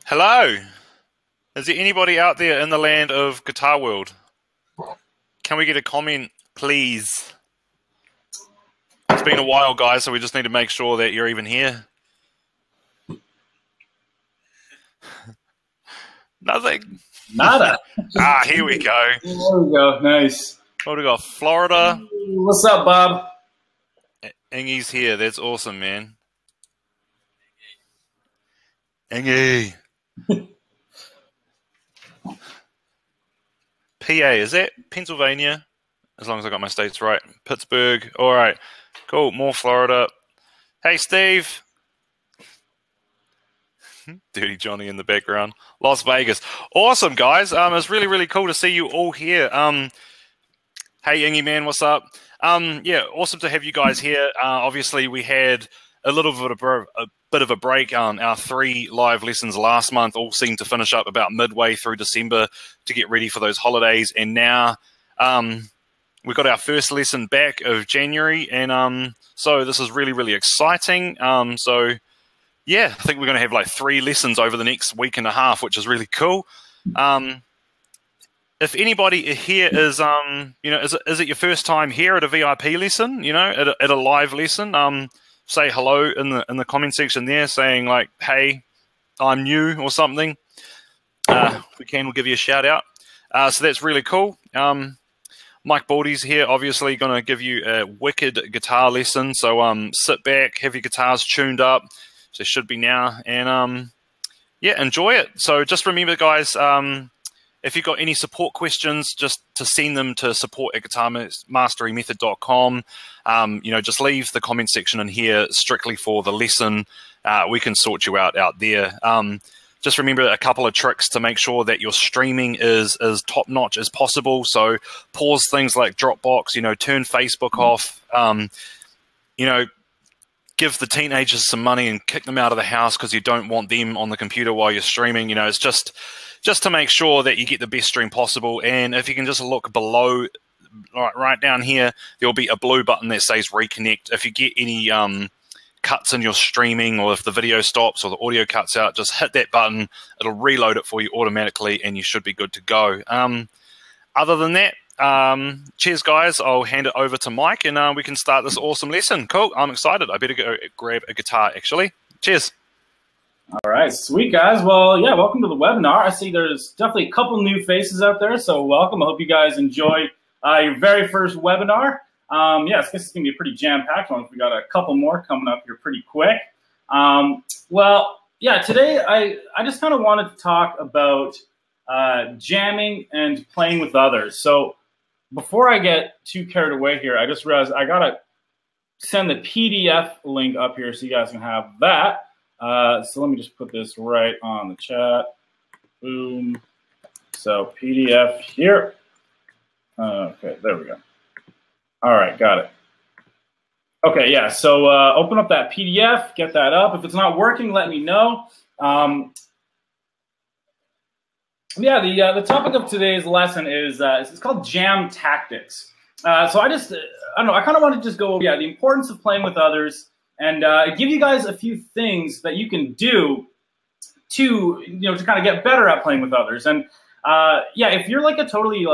Hello. Is there anybody out there in the land of Guitar World? Can we get a comment, please? It's been a while, guys, so we just need to make sure that you're even here. Nothing. Nada. Here we go. There we go. Nice. What do we got? Florida. What's up, Bob? Ingy's here. That's awesome, man. Ingy. PA, is that Pennsylvania? As long as I got my states right. Pittsburgh. All right. Cool. More Florida. Hey, Steve. Dirty Johnny in the background. Las Vegas. Awesome, guys. It's really, really cool to see you all here. Hey, Ingy, man. What's up? Yeah, awesome to have you guys here. Obviously, we had a little bit of a break. Our 3 live lessons last month all seemed to finish up about midway through December to get ready for those holidays. And now we got our first lesson back of January. And so this is really, really exciting. So yeah, I think we're going to have like 3 lessons over the next week and a half, which is really cool. If anybody here is, is it your first time here at a VIP lesson, at a live lesson, say hello in the comment section there, saying like, hey, I'm new or something. If we can, we'll give you a shout out. So that's really cool. Mike Baldy's here, obviously going to give you a wicked guitar lesson. So sit back, have your guitars tuned up. So it should be now. And yeah, enjoy it. So just remember, guys, if you've got any support questions, just to send them to support@guitarmasterymethod.com. Just leave the comment section in here strictly for the lesson. We can sort you out there. Just remember a couple of tricks to make sure that your streaming is as top-notch as possible. So pause things like Dropbox, turn Facebook off, give the teenagers some money and kick them out of the house because you don't want them on the computer while you're streaming. It's just to make sure that you get the best stream possible. And if you can just look below, right down here, there'll be a blue button that says reconnect. If you get any cuts in your streaming, or if the video stops or the audio cuts out, just hit that button. It'll reload it for you automatically and you should be good to go. Other than that, cheers, guys. I'll hand it over to Mike and we can start this awesome lesson. Cool. I'm excited. I better go grab a guitar, actually. Cheers. All right, sweet, guys. Well, yeah, welcome to the webinar. I see there's definitely a couple new faces out there, so welcome. I hope you guys enjoy your very first webinar. Yeah, I guess it's going to be a pretty jam-packed one. We got a couple more coming up here pretty quick. Well, yeah, today I just kind of wanted to talk about jamming and playing with others. So before I get too carried away here, I just realized I got to send the PDF link up here so you guys can have that. So let me just put this right on the chat. Boom. So PDF here. Okay, there we go. All right, got it. Okay, yeah, so open up that PDF, get that up. If it's not working, let me know. Yeah, the topic of today's lesson is it's called Jam Tactics. So I don't know, I kind of want to just go over the importance of playing with others and give you guys a few things that you can do to to kind of get better at playing with others. And yeah, if you're like a totally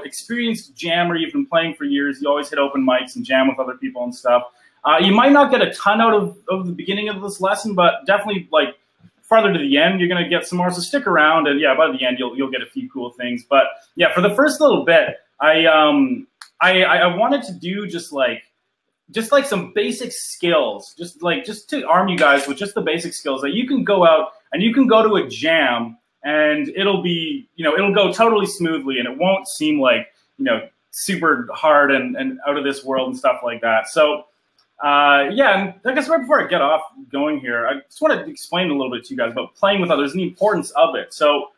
experienced jammer, you've been playing for years, you always hit open mics and jam with other people and stuff. You might not get a ton out of the beginning of this lesson, but definitely like farther to the end, you're gonna get some more. So stick around, and yeah, by the end you'll get a few cool things. But yeah, for the first little bit, I wanted to do just like some basic skills, just to arm you guys with just the basic skills that you can go out and you can go to a jam and it'll be, it'll go totally smoothly and it won't seem like, super hard and out of this world and stuff like that. So yeah, and I guess right before I get off going here, I just want to explain a little bit to you guys about playing with others and the importance of it. So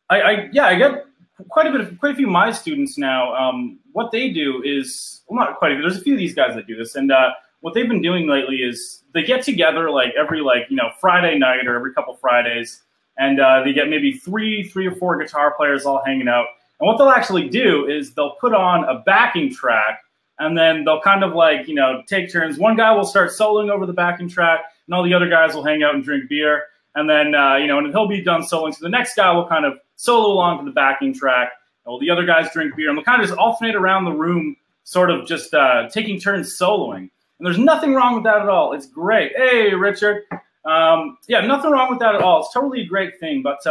I get quite a few of my students now. What they do is, well, not quite a few, there's a few of these guys that do this, and what they've been doing lately is they get together like every Friday night or every couple Fridays, and they get maybe three or four guitar players all hanging out. And what they'll actually do is they'll put on a backing track, and then they'll kind of take turns. One guy will start soloing over the backing track, and all the other guys will hang out and drink beer. and then and he'll be done soloing. So the next guy will kind of solo along to the backing track. While the other guys drink beer, and we'll kind of just alternate around the room, sort of just taking turns soloing. And there's nothing wrong with that at all. It's great. Hey, Richard. Yeah, nothing wrong with that at all. It's totally a great thing. But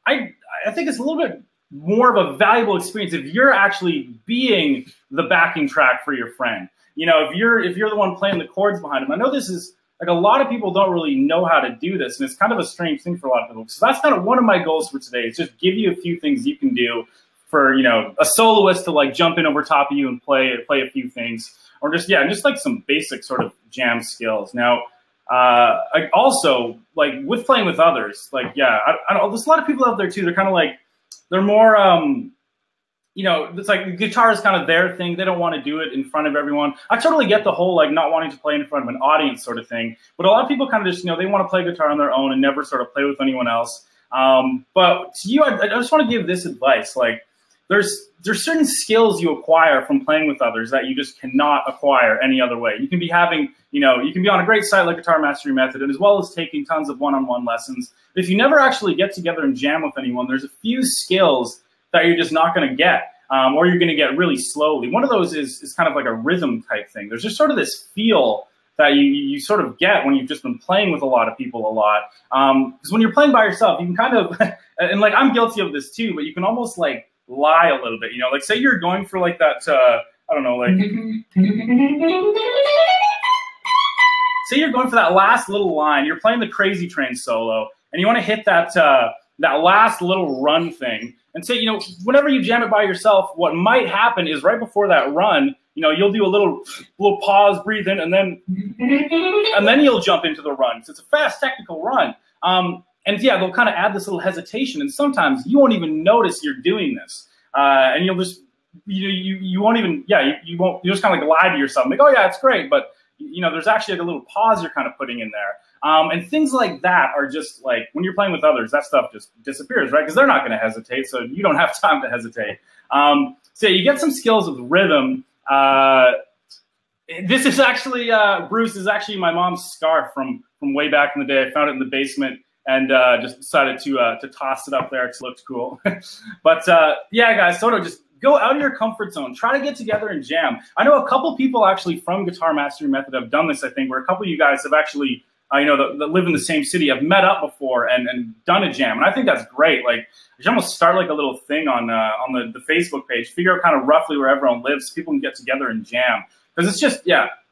I think it's a little bit more of a valuable experience if you're actually being the backing track for your friend. You know, if you're the one playing the chords behind him. I know this is like a lot of people don't really know how to do this, and it's kind of a strange thing for a lot of people. So that's kind of one of my goals for today. Is just give you a few things you can do for a soloist to like jump in over top of you and play a few things, or just like some basic sort of jam skills. Now, I also like with playing with others. Like I don't. There's a lot of people out there too. They're kind of like they're more it's like guitar is kind of their thing. They don't want to do it in front of everyone. I totally get the whole like not wanting to play in front of an audience sort of thing. But a lot of people kind of just they want to play guitar on their own and never sort of play with anyone else. But to you, I just want to give this advice. Like there's certain skills you acquire from playing with others that you just cannot acquire any other way. You can be having you can be on a great site like Guitar Mastery Method, and as well as taking tons of one-on-one lessons. But if you never actually get together and jam with anyone, there's a few skills that you're just not going to get, or you're going to get really slowly. One of those is kind of like a rhythm type thing. There's just sort of this feel that you sort of get when you've just been playing with a lot of people a lot. Because when you're playing by yourself, you can kind of, and like I'm guilty of this too, but you can almost like lie a little bit. Like say you're going for like that, I don't know, like, say you're going for that last little line, you're playing the Crazy Train solo, and you want to hit that, that last little run thing. And so, whenever you jam it by yourself, what might happen is right before that run, you'll do a little pause, breathe in, and then you'll jump into the run. So it's a fast technical run. And yeah, they'll kind of add this little hesitation, and sometimes you won't even notice you're doing this. And you'll just, you won't even, you just kind of like lie to yourself, like, oh yeah, it's great, but there's actually like a little pause you're kind of putting in there. And things like that are just like, when you're playing with others, that stuff just disappears, right? Because they're not going to hesitate, so you don't have time to hesitate. So you get some skills with rhythm. This is actually, Bruce, is actually my mom's scarf from way back in the day. I found it in the basement and just decided to toss it up there. It looked cool. But yeah, guys, sort of just go out of your comfort zone. Try to get together and jam. I know a couple people actually from Guitar Mastery Method have done this, I think, where a couple of you guys have actually that live in the same city have met up before and done a jam. And I think that's great. Like, you should almost start like a little thing on the Facebook page, figure out kind of roughly where everyone lives so people can get together and jam. Because it's just,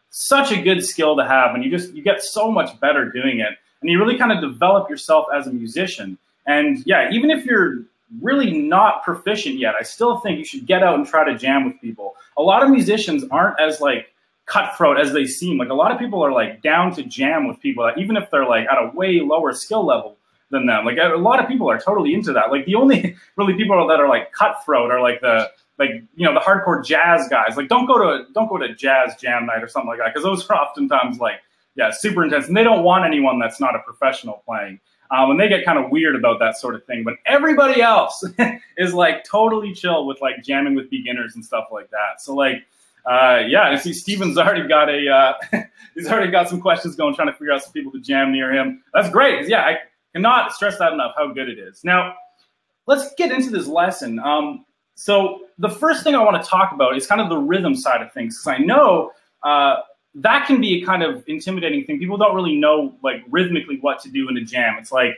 such a good skill to have. And you get so much better doing it. And you really kind of develop yourself as a musician. And yeah, even if you're really not proficient yet, I still think you should get out and try to jam with people. A lot of musicians aren't as like cutthroat as they seem. Like a lot of people are like down to jam with people, even if they're like at a way lower skill level than them. Like a lot of people are totally into that. Like the only really people that are like cutthroat are like the hardcore jazz guys. Like don't go to jazz jam night or something like that, because those are oftentimes like super intense, and they don't want anyone that's not a professional playing. And they get kind of weird about that sort of thing. But everybody else is like totally chill with like jamming with beginners and stuff like that. So like, I see Steven's already got he's already got some questions going, trying to figure out some people to jam near him. That's great. 'Cause, I cannot stress that enough, how good it is. Now, let's get into this lesson. So the first thing I want to talk about is kind of the rhythm side of things, because I know that can be a kind of intimidating thing. People don't really know like rhythmically what to do in a jam. It's like,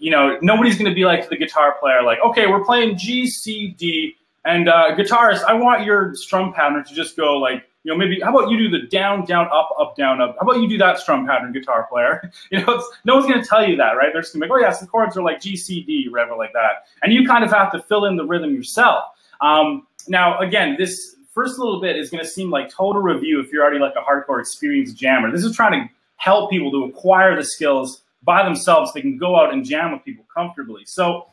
nobody's going to be like to the guitar player, like, okay, we're playing G, C, D, and guitarist, I want your strum pattern to just go like, maybe, how about you do the down, down, up, up, down, up? How about you do that strum pattern, guitar player? No one's going to tell you that, right? They're just going to be like, oh yes, the chords are like G, C, D, whatever like that. And you kind of have to fill in the rhythm yourself. Now, again, this first little bit is going to seem like total review if you're already like a hardcore experienced jammer. This is trying to help people to acquire the skills by themselves so they can go out and jam with people comfortably. So,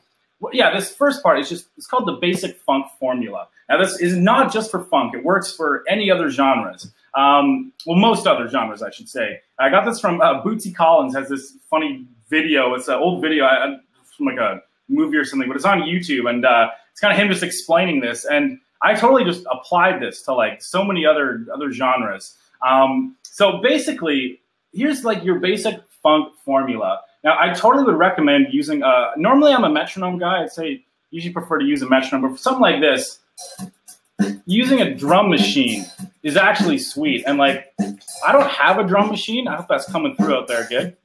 this first part is it's called the basic funk formula. Now, this is not just for funk. It works for any other genres. Well, most other genres, I should say. I got this from Bootsy Collins, has this funny video. It's an old video from like a movie or something, but it's on YouTube, and it's kind of him just explaining this. And I totally just applied this to like so many other genres. So basically, here's like your basic funk formula. Now, I totally would recommend using, normally I'm a metronome guy. I'd say usually prefer to use a metronome, but for something like this, using a drum machine is actually sweet. And like, I don't have a drum machine. I hope that's coming through out there good.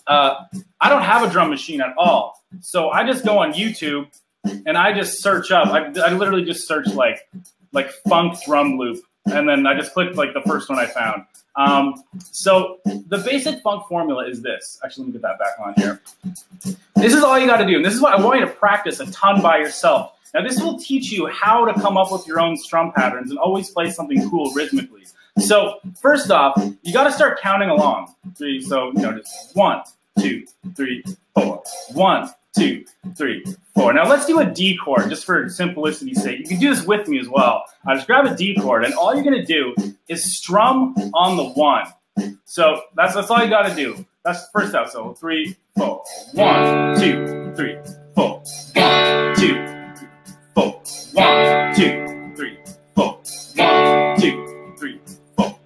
I don't have a drum machine at all. So I just go on YouTube and I just search up. I literally just search like funk drum loop. And then I just clicked like the first one I found. So the basic funk formula is this. Actually, let me get that back on here. This is all you got to do. And this is what I want you to practice a ton by yourself. Now, this will teach you how to come up with your own strum patterns and always play something cool rhythmically. So first off, you got to start counting along. So, you know, just 1, 2, 3, 4. 1, 2, 3, 4. Now let's do a D chord just for simplicity's sake. You can do this with me as well. Just grab a D chord, and all you're gonna do is strum on the 1. So that's all you gotta do. That's first out. So 3, 4. 1, 2, 3, 4. 1, 2, 3, 4. 1, 2, 3, 4. 1, 2, 3, 4.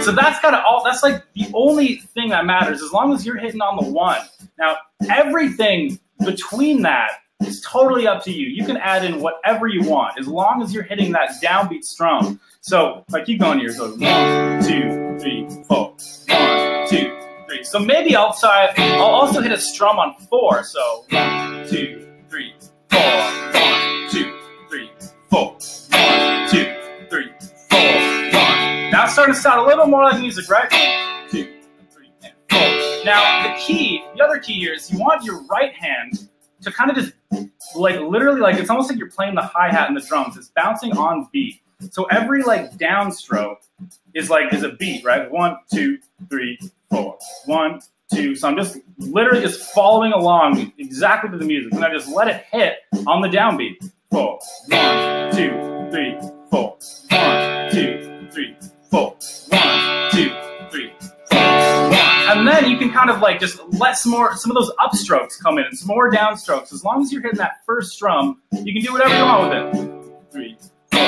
So that's kind of all. That's like the only thing that matters, as long as you're hitting on the 1. Now everything between that is totally up to you. You can add in whatever you want, as long as you're hitting that downbeat strum. So if I keep going here, so 1, 2, 3, 4. 1, 2, 3. So maybe I'll also hit a strum on 4. So 1, 2, 3, 4. 1, 2, 3, 4. 1, 2, 3, 4. 1. Now it's starting to sound a little more like music, right? 1, 2, 3, and 4. Now the other key here is you want your right hand to kind of just like literally like it's almost like you're playing the hi-hat and the drums. It's bouncing on beat. So every like downstroke is a beat, right? 1, 2, 3, 4. 1, 2. So I'm just literally just following along exactly to the music, and I just let it hit on the downbeat. 4. 1, 2, 3, 4. 1, 2, 3, 4. 1, 2, 3, 4. 1. And then you can kind of like just let some of those upstrokes come in and some more downstrokes. As long as you're hitting that first strum, you can do whatever you want with it. 3, 4.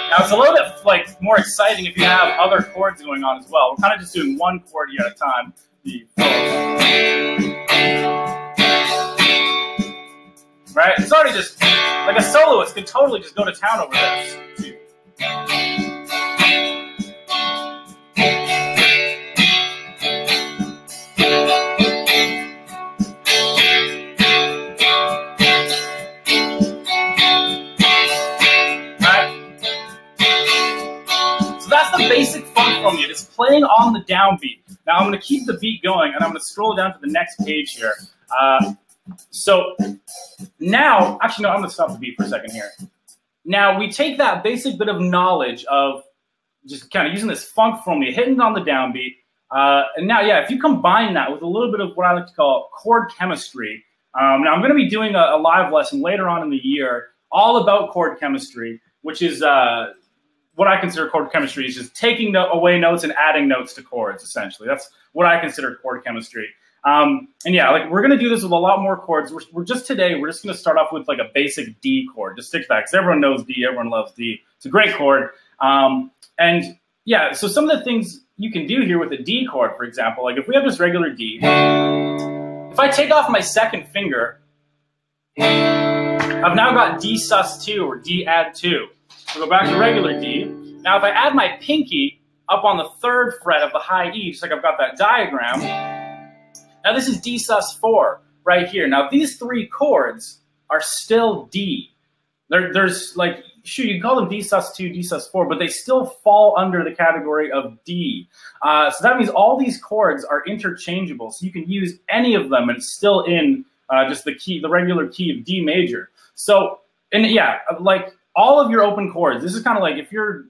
Now it's a little bit like more exciting if you have other chords going on as well. We're kind of just doing one chord here at a time. 3, 4. Right? It's already just like a soloist could totally just go to town over this. 2. Basic funk from you, just playing on the downbeat. Now I'm going to keep the beat going, and I'm going to scroll down to the next page here. So now, actually, no, I'm going to stop the beat for a second here. Now we take that basic bit of knowledge of just kind of using this funk formula, hitting on the downbeat, and now, yeah, if you combine that with a little bit of what I like to call chord chemistry. Now I'm going to be doing a live lesson later on in the year all about chord chemistry, which is what I consider chord chemistry is just taking away notes and adding notes to chords, essentially. That's what I consider chord chemistry. And yeah, like we're going to do this with a lot more chords. We're just going to start off with like a basic D chord. Just stick to that because everyone knows D, everyone loves D. It's a great chord. And yeah, so some of the things you can do here with a D chord, for example, like if we have this regular D, if I take off my second finger, I've now got D sus2 or D add 2. We'll go back to regular D. Now, if I add my pinky up on the 3rd fret of the high E, just like I've got that diagram, now this is D sus4 right here. Now, these 3 chords are still D. There's like, sure, you can call them D sus2, D sus4, but they still fall under the category of D. So that means all these chords are interchangeable. So you can use any of them and it's still in just the regular key of D major. So, and yeah, like, all of your open chords, this is kind of like if you're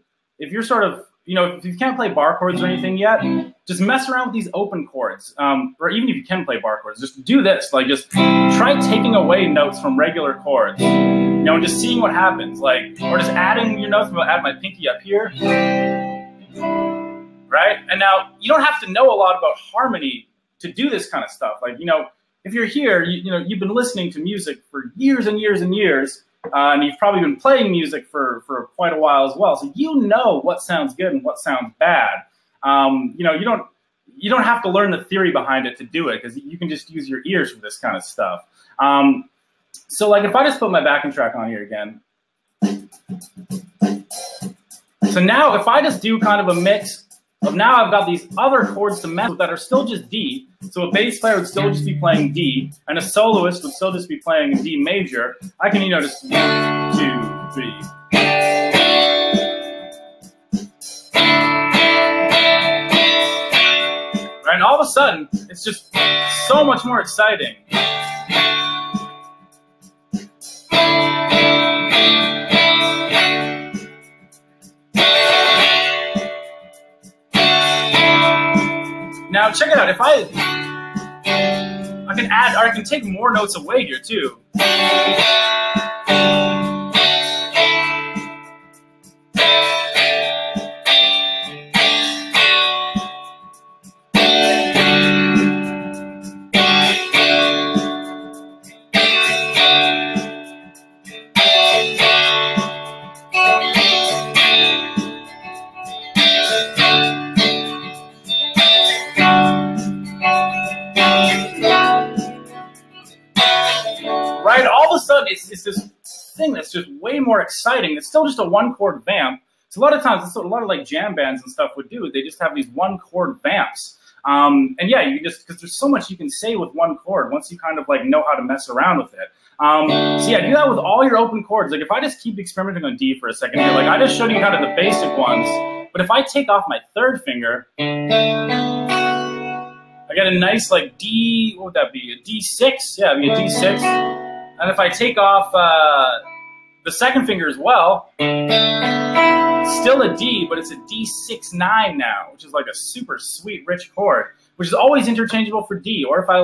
sort of, you know, if you can't play bar chords or anything yet, just mess around with these open chords. Or even if you can play bar chords, just do this. Like just try taking away notes from regular chords, you know, and just seeing what happens. Like, or just adding your notes. I'll add my pinky up here. Right? And now you don't have to know a lot about harmony to do this kind of stuff. Like, you know, if you're here, you know, you've been listening to music for years and years and years, and you've probably been playing music for quite a while as well, so you know what sounds good and what sounds bad. You know, you don't have to learn the theory behind it to do it, because you can just use your ears for this kind of stuff. So like if I just put my backing track on here again. So now if I just do kind of a mix of, now I've got these other chords to mess with that are still just D. So a bass player would still just be playing D, and a soloist would still just be playing D major. I can, you know, just 1, 2, 3. Right, and all of a sudden, it's just so much more exciting. Now check it out. If I can add, or I can take more notes away here too. Right, all of a sudden it's this thing that's just way more exciting. It's still just a 1-chord vamp. So a lot of times, that's what a lot of like jam bands and stuff would do. They just have these 1-chord vamps. And yeah, you just, because there's so much you can say with 1 chord once you kind of like know how to mess around with it. So yeah, do that with all your open chords. Like if I just keep experimenting on D for a second here, like I just showed you kind of the basic ones. But if I take off my 3rd finger, I get a nice like D, what would that be? A D6? Yeah, it'd be a D6. And if I take off the 2nd finger as well, still a D, but it's a D6-9 now, which is like a super sweet, rich chord, which is always interchangeable for D. Or if I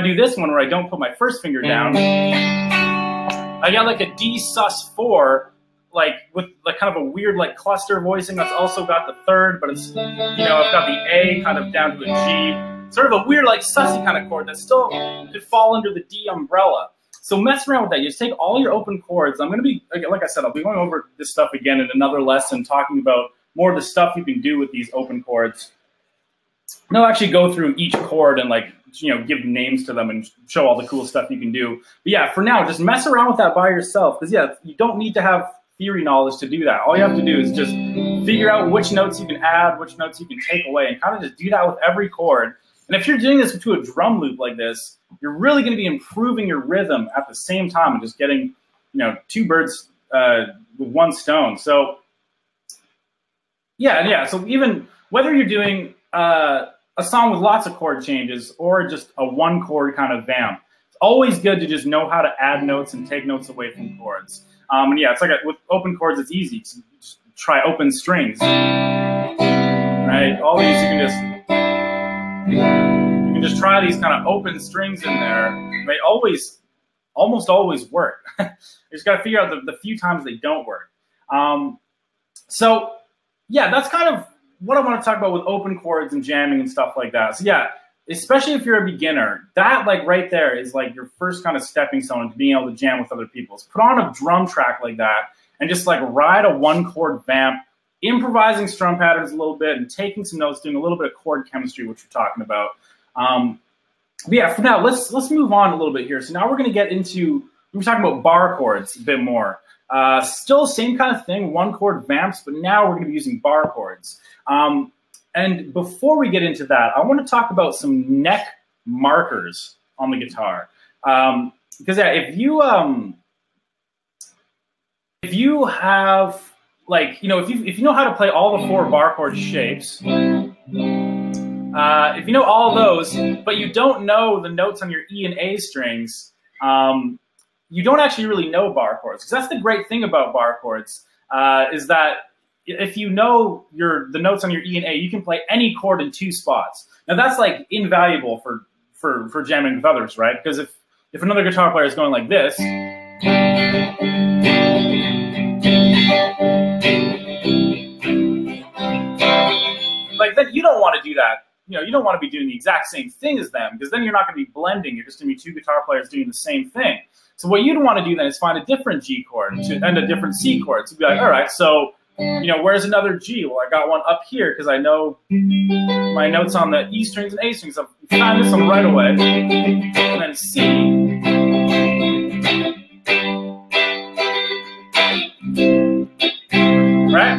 do this one where I don't put my 1st finger down, I got like a D sus4, like with like kind of a weird like cluster voicing that's also got the 3rd, but it's, you know, I've got the A kind of down to a G. Sort of a weird like sussy kind of chord that still could fall under the D umbrella. So mess around with that. You just take all your open chords. I'm going to be, like I said, I'll be going over this stuff again in another lesson, talking about more of the stuff you can do with these open chords. And I'll actually go through each chord and like, you know, give names to them and show all the cool stuff you can do. But yeah, for now, just mess around with that by yourself. Because yeah, you don't need to have theory knowledge to do that. All you have to do is just figure out which notes you can add, which notes you can take away, and kind of just do that with every chord. And if you're doing this to a drum loop like this, you're really going to be improving your rhythm at the same time and just getting, you know, 2 birds with 1 stone. So yeah. So even whether you're doing a song with lots of chord changes or just a 1-chord kind of vamp, it's always good to just know how to add notes and take notes away from chords. And yeah, it's like with open chords, it's easy. Just try open strings, right? All these you can just try these kind of open strings in there. They almost always work. You just got to figure out the few times they don't work. So yeah, that's kind of what I want to talk about with open chords and jamming and stuff like that. So yeah, especially if you're a beginner, that like right there is like your first kind of stepping stone to being able to jam with other people. So put on a drum track like that and just like ride a 1-chord vamp, improvising strum patterns a little bit and taking some notes, doing a little bit of chord chemistry, which we're talking about. But yeah, for now, let's move on a little bit here. So now we're going to get into, we're talking about bar chords a bit more. Still same kind of thing, 1-chord vamps, but now we're going to be using bar chords. And before we get into that, I want to talk about some neck markers on the guitar. Because yeah, if you have like, you know, if you know how to play all the 4 bar chord shapes, if you know all those, but you don't know the notes on your E and A strings, you don't actually really know bar chords. Because that's the great thing about bar chords, is that if you know the notes on your E and A, you can play any chord in 2 spots. Now that's like invaluable for jamming with others, right? Because if another guitar player is going like this, like then you don't want to do that. You know, you don't want to be doing the exact same thing as them, because then you're not going to be blending. You're just going to be 2 guitar players doing the same thing. So what you'd want to do then is find a different G chord and a different C chord. So be like, all right, so where's another G? Well, I got one up here because I know my notes on the E strings and A strings. So you find this one right away, and then C. Right?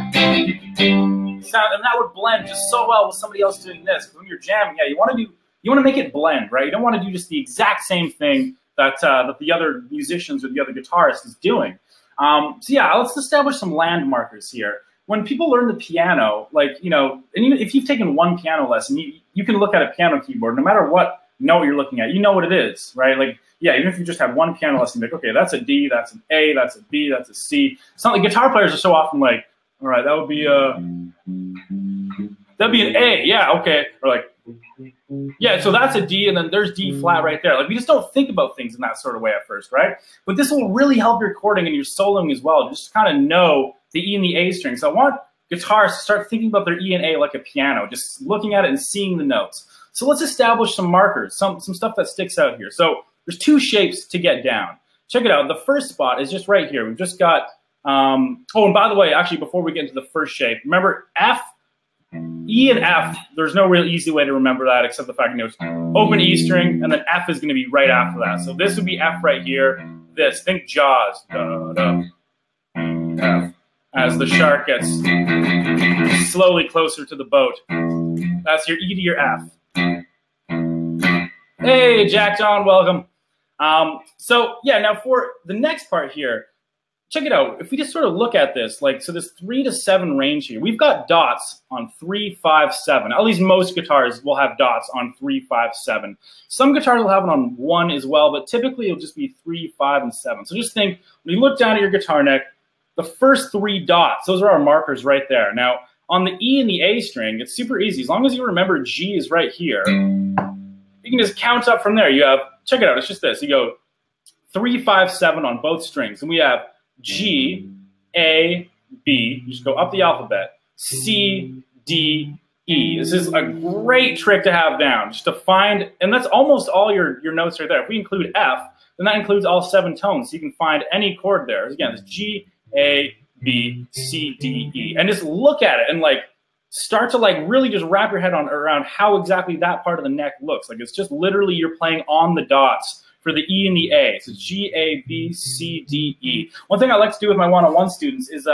And that would blend just so well with somebody else doing this. Because when you're jamming, yeah, you want to make it blend, right? You don't want to do just the exact same thing that the other musicians or the other guitarist is doing. So yeah, let's establish some landmarkers here. When people learn the piano, and even if you've taken one piano lesson, you can look at a piano keyboard, no matter what note you're looking at, you know what it is, right? Like, yeah, even if you just had one piano lesson, like, okay, that's a D, that's an A, that's a B, that's a C. It's not like guitar players are so often like, all right, that would be that'd be an A, yeah, okay. Or like, yeah, so that's a D, and then there's D flat right there. Like, we just don't think about things in that sort of way at first, right? But this will really help your chording and your soloing as well, just to kind of know the E and the A string. So I want guitarists to start thinking about their E and A like a piano, just looking at it and seeing the notes. So let's establish some markers, some stuff that sticks out here. So there's two shapes to get down. Check it out. The first spot is just right here. We've just got, oh, and by the way, actually, before we get into the first shape, remember F, E and F, there's no real easy way to remember that except the fact it's open E string, and then F is going to be right after that. So this would be F right here. This, think Jaws. Da, da, F. As the shark gets slowly closer to the boat. That's your E to your F. Hey, Jack John, welcome. So yeah, now for the next part here, check it out. If we just sort of look at this, so this 3 to 7 range here, we've got dots on 3, 5, 7. At least most guitars will have dots on 3, 5, 7. Some guitars will have it on 1 as well, but typically it'll just be 3, 5, and 7. So just think, when you look down at your guitar neck, the first 3 dots, those are our markers right there. Now, on the E and the A string, it's super easy. As long as you remember G is right here, you can just count up from there. You have, check it out, it's just this. You go 3, 5, 7 on both strings. And we have G, A, B. You just go up the alphabet. C, D, E. This is a great trick to have down, just to find, and that's almost all your notes right there. If we include F, then that includes all 7 tones. So you can find any chord there. Again, it's G, A, B, C, D, E. And just look at it and start to really just wrap your head around how exactly that part of the neck looks. It's just literally you're playing on the dots for the E and the A. So G, A, B, C, D, E. One thing I like to do with my one-on-one students is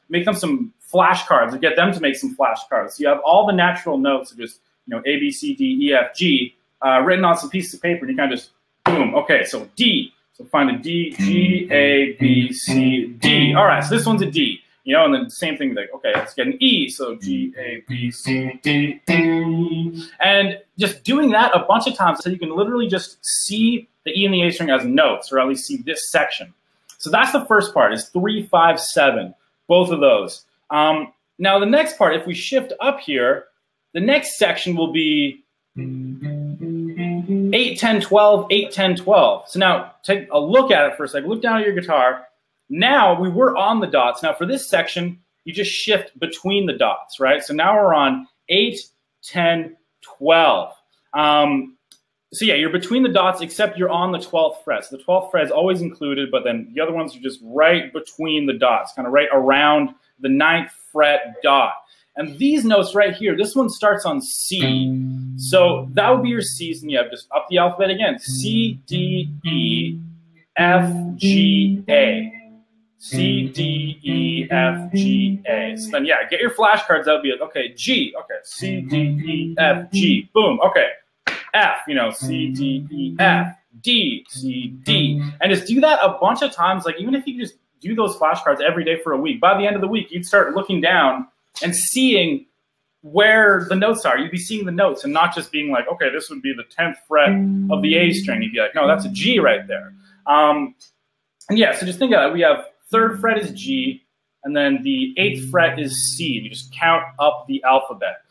make them some flashcards and get them to make some flashcards. So you have all the natural notes of just, A, B, C, D, E, F, G, written on some pieces of paper, and you kind of just, boom, okay, so D. So find a D, G, A, B, C, D. All right, so this one's a D. And then same thing, okay, let's get an E. So G, A, B, C, D, E. And just doing that a bunch of times so you can literally just see the E and the A string as notes, or at least see this section. So that's the first part, is 3, 5, 7, both of those. Now the next part, if we shift up here, the next section will be 8, 10, 12, 8, 10, 12. So now take a look at it for a second. Look down at your guitar. Now we were on the dots. Now for this section, you just shift between the dots, right? So now we're on 8, 10, 12. So yeah, you're between the dots, except you're on the 12th fret. So the 12th fret is always included, but then the other ones are just right between the dots, kind of right around the 9th fret dot. And these notes right here, this one starts on C. So that would be your C's, and you have just up the alphabet again. C, D, E, F, G, A. C, D, E, F, G, A. So then, yeah, get your flashcards out. Be like, okay, G. Okay, C, D, E, F, G. Boom. Okay, F. C, D, E, F, D, C, D. And just do that a bunch of times. Even if you just do those flashcards every day for a week, by the end of the week, you'd start looking down and seeing where the notes are. You'd be seeing the notes and not just being like, okay, this would be the 10th fret of the A string. You'd be like, no, that's a G right there. And yeah, so just think of it. We have 3rd fret is G, and then the 8th fret is C. You just count up the alphabet.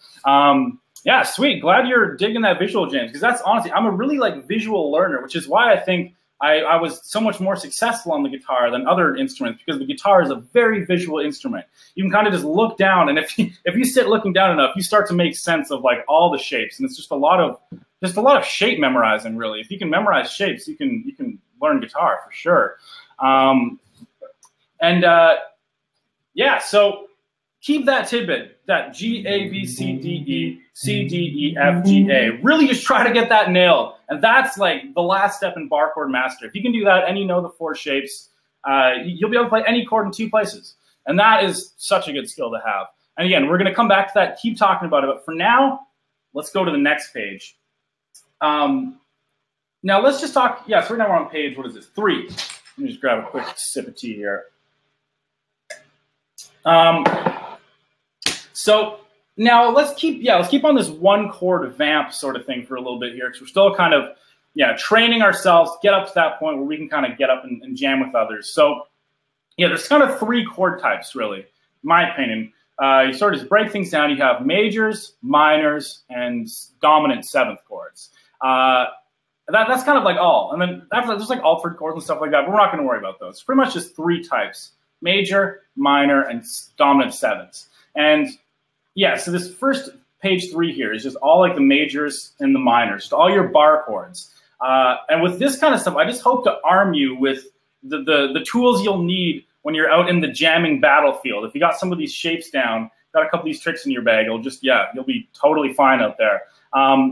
Yeah, sweet. Glad you're digging that visual, James, because that's honestly, I'm a really visual learner, which is why I think I was so much more successful on the guitar than other instruments, because the guitar is a very visual instrument. You can kind of just look down, and if you sit looking down enough, you start to make sense of all the shapes, and it's just a lot of shape memorizing, really. If you can memorize shapes, you can learn guitar for sure. Yeah, so keep that tidbit, that G, A, B, C, D, E, C, D, E, F, G, A. Really just try to get that nailed. And that's like the last step in bar chord mastery. If you can do that and you know the 4 shapes, you'll be able to play any chord in 2 places. And that is such a good skill to have. And again, we're going to come back to that, keep talking about it. But for now, let's go to the next page. Now let's just talk, yeah, so right now we're on page, what is this, 3. Let me just grab a quick sip of tea here. So now let's keep on this 1 chord vamp sort of thing for a little bit here, because we're still kind of, training ourselves, get up to that point where we can kind of get up and jam with others. So yeah, there's kind of 3 chord types really, in my opinion. You sort of just break things down. You have majors, minors, and dominant 7th chords. That's kind of like all. And then after that, there's like altered chords and stuff like that, but we're not going to worry about those. It's pretty much just 3 types: major, minor, and dominant 7ths. And yeah, so this first page 3 here is just all like the majors and the minors, just all your bar chords. And with this kind of stuff, I just hope to arm you with the tools you'll need when you're out in the jamming battlefield. If you got some of these shapes down, got a couple of these tricks in your bag, you'll be totally fine out there.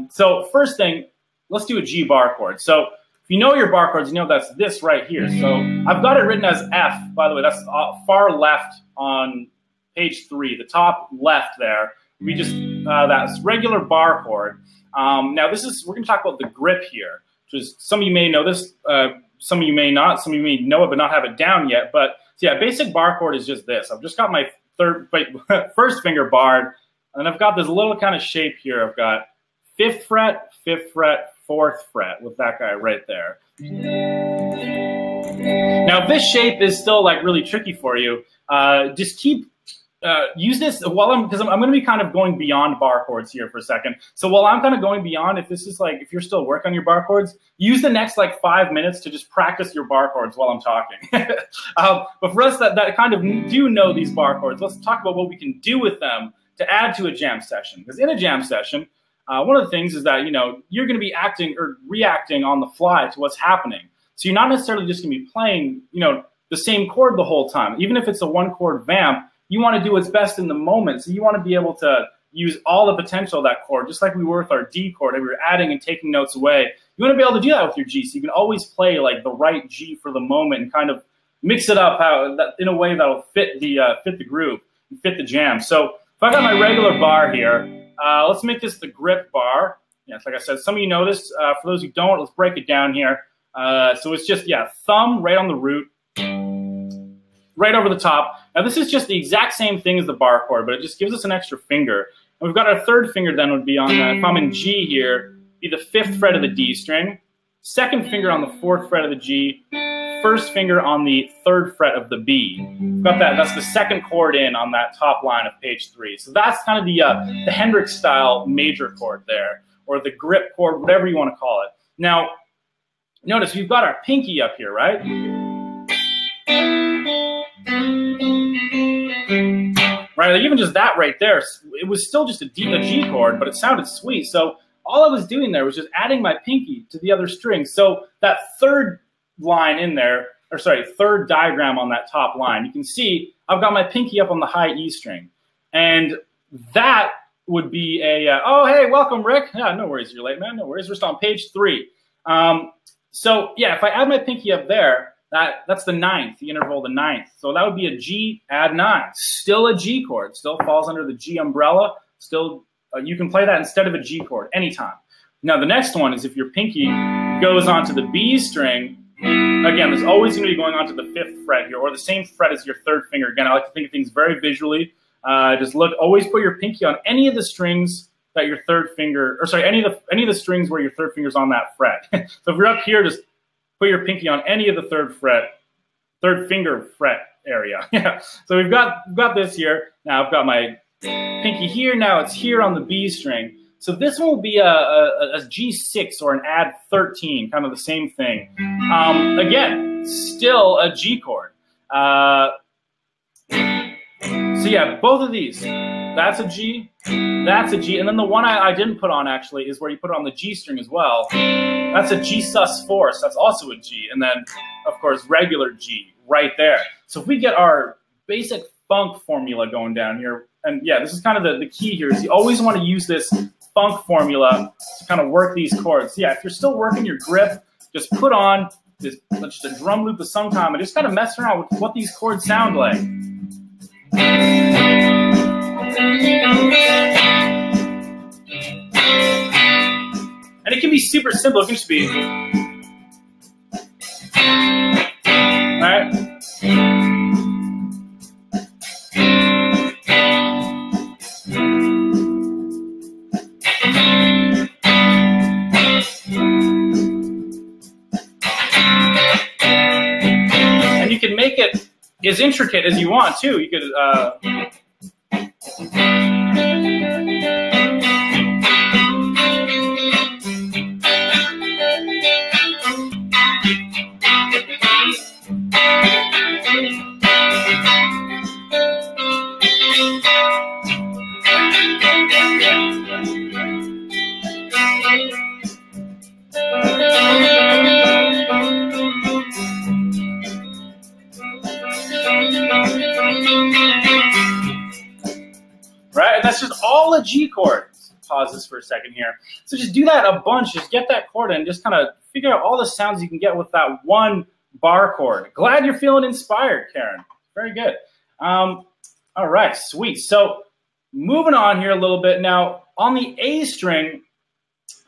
So first thing, let's do a G bar chord. So if you know your bar chords, you know that's this right here. So I've got it written as F, by the way, that's far left on page 3, the top left there. We just, that's regular bar chord. Now we're gonna talk about the grip here, which is, some of you may know this, some of you may not, some of you may know it but not have it down yet. But so yeah, basic bar chord is just this. I've just got my first finger barred, and I've got this little kind of shape here. I've got 5th fret, 5th fret, 4th fret with that guy right there. Now, if this shape is still like really tricky for you, just use this because I'm going to be kind of going beyond bar chords here for a second. So while I'm kind of going beyond, if you're still working on your bar chords, use the next like 5 minutes to just practice your bar chords while I'm talking. But for us that kind of do know these bar chords, let's talk about what we can do with them to add to a jam session. Because in a jam session, one of the things is that, you're going to be acting or reacting on the fly to what's happening. So you're not necessarily just going to be playing, the same chord the whole time. Even if it's a 1 chord vamp, you want to do what's best in the moment. So you want to be able to use all the potential of that chord, just like we were with our D chord, and we were adding and taking notes away. You want to be able to do that with your G, so you can always play like the right G for the moment and kind of mix it up in a way that'll fit the groove and fit the jam. So if I got my regular bar here, let's make this the grip bar. Yeah, like I said, some of you know this. For those who don't, let's break it down here. So it's just, thumb right on the root, right over the top. Now this is just the exact same thing as the bar chord, but it just gives us an extra finger. And we've got our 3rd finger then would be on, if I'm in G here, be the 5th fret of the D string, 2nd finger on the 4th fret of the G, 1st finger on the 3rd fret of the B. We've got that, that's the 2nd chord in on that top line of page 3. So that's kind of the Hendrix style major chord there, or the grip chord, whatever you want to call it. Now, notice we've got our pinky up here, right? Right, like even just that right there, it was still just a G chord, but it sounded sweet. So all I was doing there was just adding my pinky to the other string. So that 3rd line in there, or sorry, 3rd diagram on that top line, you can see I've got my pinky up on the high E string. And that would be a, oh, hey, welcome, Rick. Yeah, no worries, you're late, man. No worries, we're still on page 3. So yeah, if I add my pinky up there, that's the 9th, the interval, the 9th. So that would be a G, add 9. Still a G chord, still falls under the G umbrella. Still, you can play that instead of a G chord anytime. Now the next one is if your pinky goes onto the B string, again, there's always going to be going onto the 5th fret here, or the same fret as your 3rd finger. Again, I like to think of things very visually. Just look, always put your pinky on any of the strings that your 3rd finger, or sorry, any of the strings where your 3rd finger's on that fret. So if you're up here, just put your pinky on any of the 3rd finger fret area. Yeah. So we've got this here. Now I've got my pinky here. Now it's here on the B string. So this one will be a G6 or an add 13, kind of the same thing. Again, still a G chord. So yeah, both of these. That's a G, that's a G, and then the one I didn't put on actually is where you put it on the G string as well. That's a G sus4, so that's also a G, and then of course regular G right there. So if we get our basic funk formula going down here, and yeah, this is kind of the key here, is you always want to use this funk formula to kind of work these chords. So yeah, if you're still working your grip, just put on this, just a drum loop of some time and just kind of mess around with what these chords sound like. And it can be super simple. It can just be, all right? And you can make it as intricate as you want too. You could, right? And that's just all a G chord. Pause this for a second here. So just do that a bunch. Just get that chord and just kind of figure out all the sounds you can get with that one bar chord. Glad you're feeling inspired, Karen. Very good. All right, sweet. So moving on here a little bit. Now, on the A string,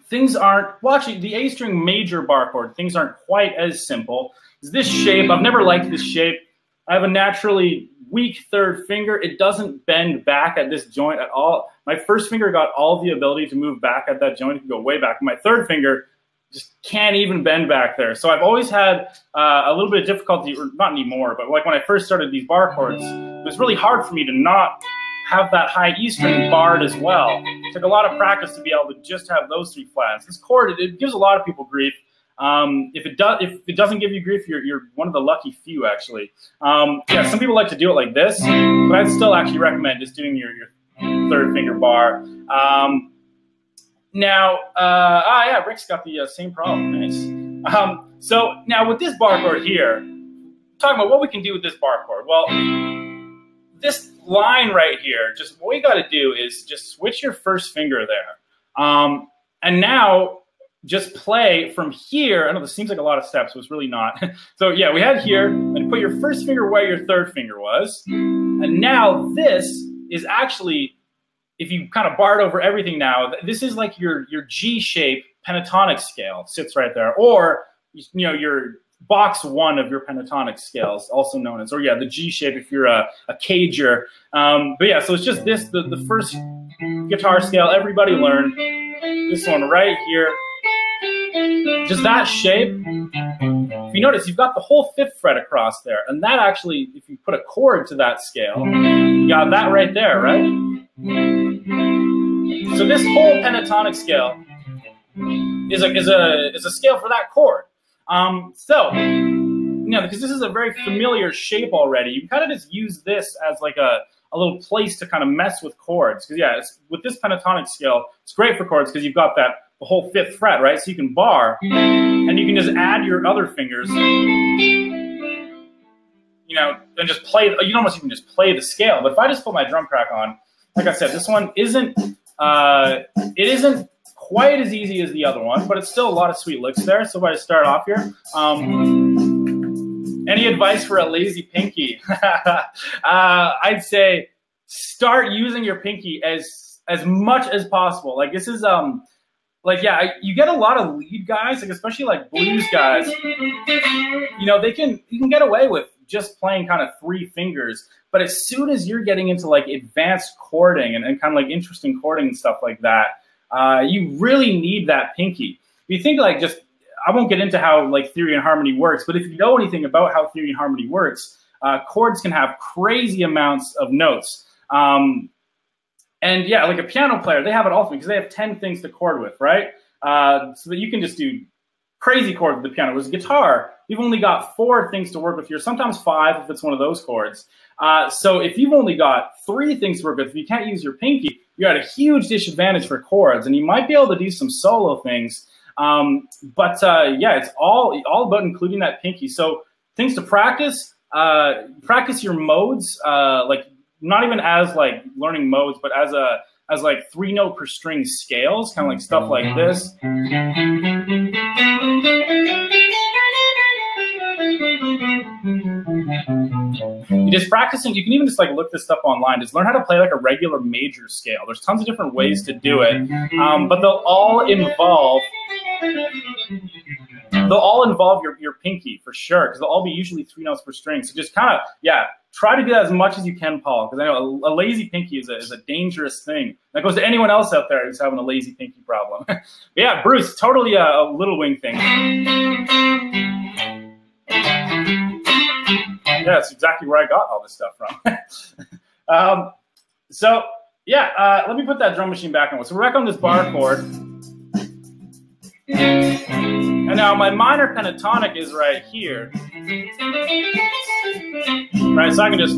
things aren't, well, actually, the A string major bar chord, things aren't quite as simple. This shape, I've never liked this shape. I have a naturally weak third finger. It doesn't bend back at this joint at all. My first finger got all the ability to move back at that joint. It can go way back. My third finger just can't even bend back there. So I've always had a little bit of difficulty, or not anymore, but like when I first started these bar chords, it was really hard for me to not have that high E string barred as well. It took a lot of practice to be able to just have those three flats. This chord, it gives a lot of people grief. If it doesn't give you grief, you're one of the lucky few, actually. Yeah, some people like to do it like this, but I'd still actually recommend just doing your third finger bar. Yeah, Rick's got the same problem. Nice. So now with this bar chord here, talking about what we can do with this bar chord. Well, this line right here, just what you got to do is just switch your first finger there. And now just play from here. I know this seems like a lot of steps, but it's really not. So yeah, we had here, and put your first finger where your third finger was. And now this is actually, if you kind of barred over everything now, this is like your G shape pentatonic scale. It sits right there. Or, you know, your box one of your pentatonic scales, also known as, or yeah, the G shape if you're a cager. But yeah, so it's just this, the first guitar scale everybody learned. This one right here. Just that shape. If you notice, you've got the whole fifth fret across there. And that actually, if you put a chord to that scale, you got that right there, right? So this whole pentatonic scale is a scale for that chord. So, you know, because this is a very familiar shape already, you kind of just use this as like a little place to kind of mess with chords. Because yeah, with this pentatonic scale, it's great for chords because you've got the whole fifth fret, right? So you can bar, and you can just add your other fingers, you know, and just play. You can almost even just play the scale. But if I just put my drum crack on, like I said, this one isn't. It isn't quite as easy as the other one, but it's still a lot of sweet licks there. So if I start off here, any advice for a lazy pinky? I'd say start using your pinky as much as possible. Like this is like, yeah, you get a lot of lead guys, like especially like blues guys, you know, you can get away with just playing kind of three fingers, but as soon as you're getting into like advanced chording and kind of like interesting chording and stuff like that, you really need that pinky. If you think like just, I won't get into how like theory and harmony works, but if you know anything about how theory and harmony works, chords can have crazy amounts of notes. And yeah, like a piano player, they have it all because they have 10 things to chord with, right? So that you can just do crazy chords with the piano. Whereas guitar, you've only got 4 things to work with here, sometimes 5 if it's one of those chords. So if you've only got 3 things to work with, if you can't use your pinky, you're at a huge disadvantage for chords, and you might be able to do some solo things. Yeah, it's all about including that pinky. So things to practice, practice your modes, like not even as like learning modes, but as like 3-note per string scales, kind of like stuff like this. You're just practicing. You can even just like look this stuff online. Just learn how to play like a regular major scale. There's tons of different ways to do it, but they'll all involve your pinky for sure, because they'll all be usually 3 notes per string. So just kind of, yeah, try to do that as much as you can, Paul, because I know a lazy pinky is a dangerous thing. That goes to anyone else out there who's having a lazy pinky problem. But yeah, Bruce, totally a Little Wing thing. Yeah, that's exactly where I got all this stuff from. So yeah, let me put that drum machine back on. So we're back on this bar chord. And now my minor pentatonic is right here. Right, so I can just...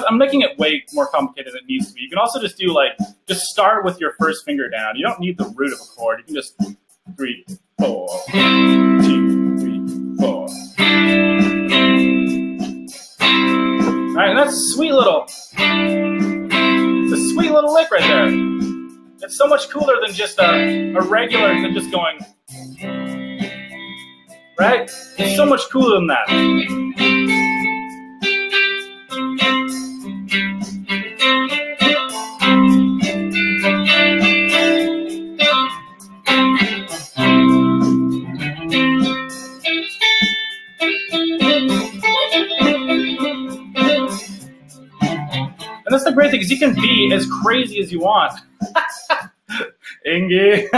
I'm making it way more complicated than it needs to be. You can also just do like, just start with your first finger down. You don't need the root of a chord. You can just 3, 4, 2, 3, 4. All right, and that's a sweet little, it's a sweet little lick right there. It's so much cooler than just a regular, than just going, right? It's so much cooler than that. And that's the great thing, is you can be as crazy as you want. Ingy.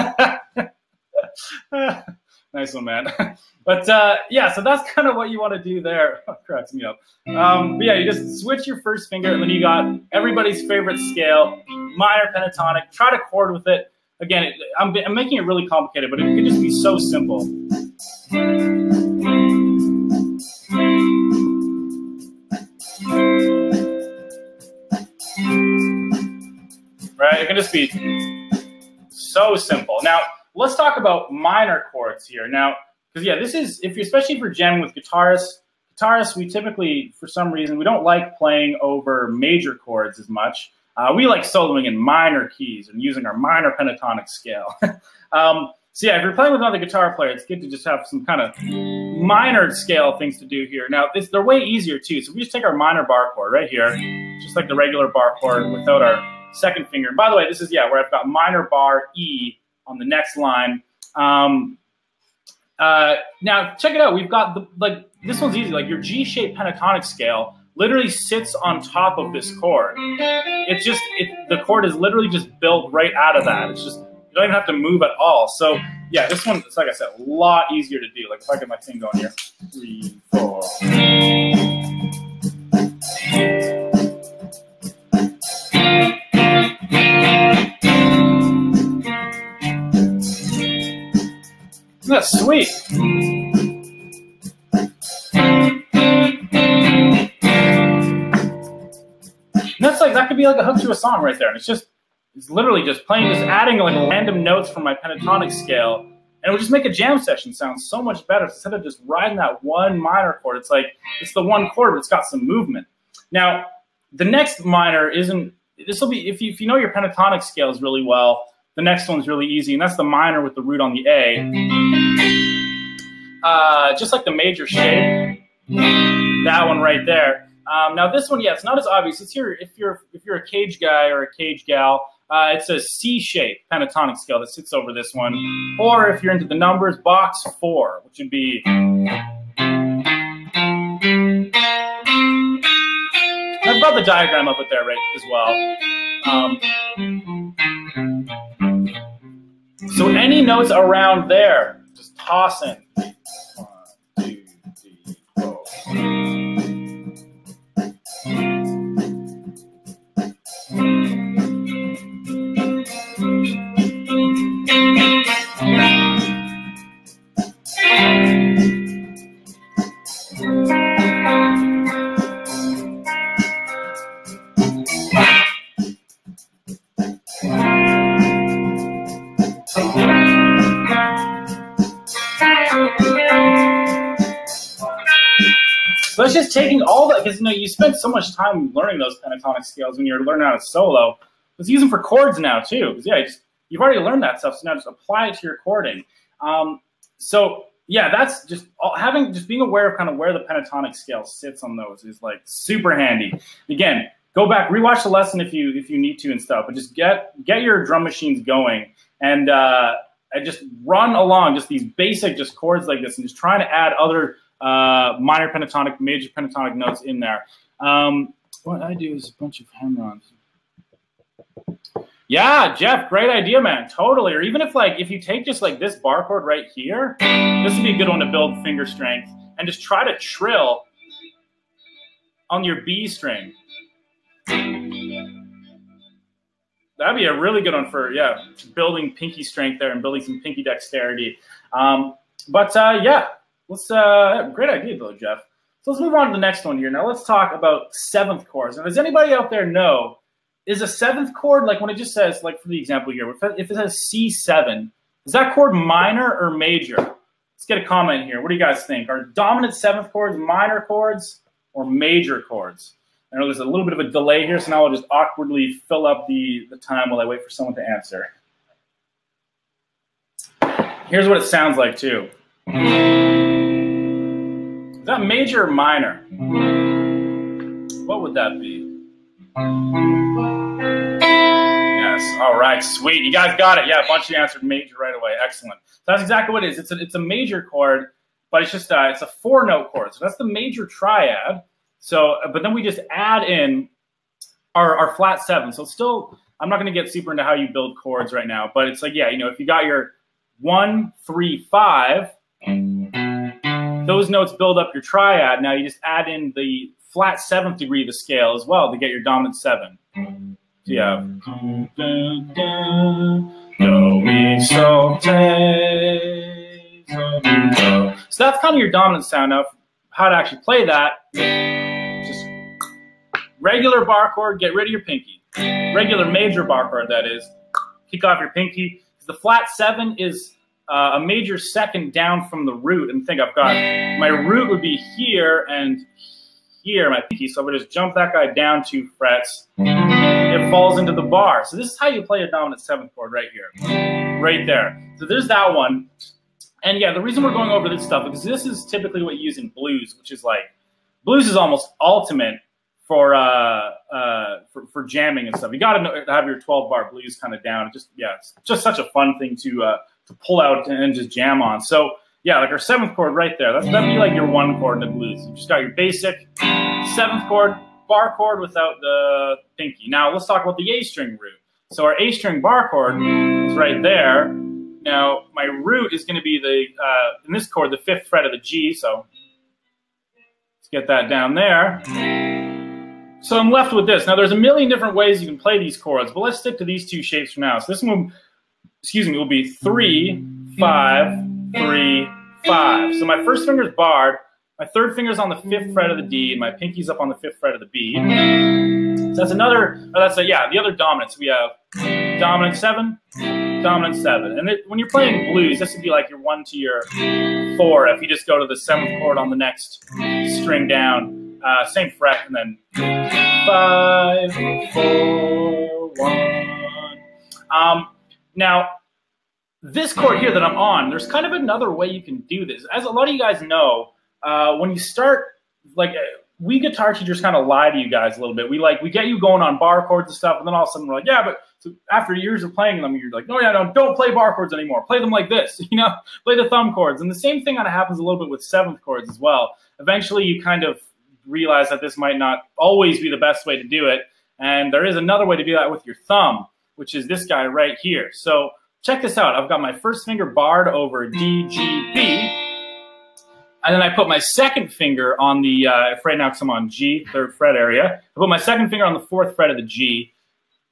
Nice one, man. But yeah, so that's kind of what you want to do there. Oh, cracks me up. But yeah, you just switch your first finger, and then you got everybody's favorite scale, minor pentatonic. Try to chord with it. Again, I'm making it really complicated, but it can just be so simple. Right? It can just be so simple. Now, let's talk about minor chords here. Now, because yeah, this is, especially if you're jamming with guitarists, we typically, for some reason, we don't like playing over major chords as much. We like soloing in minor keys and using our minor pentatonic scale. So yeah, if you're playing with another guitar player, it's good to just have some kind of minor scale things to do here. Now, they're way easier too. So we just take our minor bar chord right here, just like the regular bar chord without our second finger. And by the way, this is, yeah, where I've got minor bar E on the next line. Now, check it out. We've got, this one's easy. Like your G-shaped pentatonic scale literally sits on top of this chord. It's just, the chord is literally just built right out of that. It's just, you don't even have to move at all. So yeah, this one, it's like I said, a lot easier to do. Like if I get my thing going here, 3, 4. That's sweet. And that's like, that could be like a hook to a song right there. And it's literally just playing, just adding like random notes from my pentatonic scale. And it would just make a jam session sound so much better. Instead of just riding that one minor chord, it's like, it's the one chord, but it's got some movement. Now, the next minor isn't, this will be, if you know your pentatonic scales really well, the next one's really easy, and that's the minor with the root on the A. Just like the major shape, that one right there. Now this one, yeah, it's not as obvious. It's here if you're a cage guy or a cage gal. It's a C-shaped pentatonic scale that sits over this one. Or if you're into the numbers, box 4, which would be. I've got the diagram up there right as well. So any notes around there, just toss in. 1, 2, 3, 4. So it's just taking all that, because you spend so much time learning those pentatonic scales when you're learning how to solo. Let's use them for chords now too, because you've already learned that stuff. So now just apply it to your chording. So yeah, that's just being aware of kind of where the pentatonic scale sits on those is like super handy. Again, go back, rewatch the lesson if you need to and stuff, but just get your drum machines going and just run along just these basic just chords like this and just trying to add other minor pentatonic, major pentatonic notes in there. What I do is a bunch of hammer-ons. Yeah, Jeff, great idea, man. Totally. Or even if you take just like this bar chord right here, this would be a good one to build finger strength and just try to trill on your B string. That'd be a really good one for, building pinky strength there and building some pinky dexterity. Yeah, great idea though, Jeff. So let's move on to the next one here. Now let's talk about seventh chords. Now, does anybody out there know, is a seventh chord, like when it just says, like for the example here, if it says C7, is that chord minor or major? Let's get a comment here. What do you guys think? Are dominant seventh chords minor chords or major chords? I know there's a little bit of a delay here, so now I'll just awkwardly fill up the time while I wait for someone to answer. Here's what it sounds like too. Is that major or minor? What would that be? Yes. All right. Sweet. You guys got it. Yeah, a bunch of you answered major right away. Excellent. So that's exactly what it is. It's a major chord, but it's just it's a 4-note chord. So that's the major triad. So, but then we just add in our flat 7. So still, I'm not going to get super into how you build chords right now, but it's like, yeah, if you got your 1, 3, 5, those notes build up your triad. Now you just add in the flat 7th degree of the scale as well to get your dominant 7. So you have do, mi, sol, te, so, mi, do. So that's kind of your dominant sound. Now, how to actually play that, just regular bar chord, get rid of your pinky. Regular major bar chord, that is. Kick off your pinky. The flat 7 is a major second down from the root. And think I've got, my root would be here and here, my pinky. So I'm going to just jump that guy down 2 frets. It falls into the bar. So this is how you play a dominant 7th chord right here. Right there. So there's that one. And yeah, the reason we're going over this stuff is this is typically what you use in blues, which is like, blues is almost ultimate for jamming and stuff. You got to have your 12-bar blues kind of down. It's just such a fun thing to pull out and just jam on. So yeah, like our 7th chord right there. That'd be like your 1 chord in the blues. You just got your basic 7th chord, bar chord without the pinky. Now let's talk about the A string root. So our A string bar chord is right there. Now my root is going to be in this chord, the 5th fret of the G. So let's get that down there. So I'm left with this. Now there's a million different ways you can play these chords, but let's stick to these 2 shapes for now. So this one, will be 3, 5, 3, 5. So my first finger is barred, my 3rd finger is on the 5th fret of the D, and my pinky's up on the 5th fret of the B. So that's the other dominant. So we have dominant 7, dominant 7. And when you're playing blues, this would be like your 1 to your 4 if you just go to the 7th chord on the next string down. Same fret, and then 5, 4, 1. Now, this chord here that I'm on, there's kind of another way you can do this. As a lot of you guys know, when you start, like, we guitar teachers kind of lie to you guys a little bit. We get you going on bar chords and stuff, and then all of a sudden we're like, yeah, but so after years of playing them, you're like, no, don't play bar chords anymore. Play them like this, play the thumb chords. And the same thing kind of happens a little bit with 7th chords as well. Eventually, you kind of realize that this might not always be the best way to do it, and there is another way to do that with your thumb, which is this guy right here. So check this out. I've got my first finger barred over D, G, B, and then I put my 2nd finger on the, right now because I'm on G, 3rd fret area, I put my 2nd finger on the 4th fret of the G,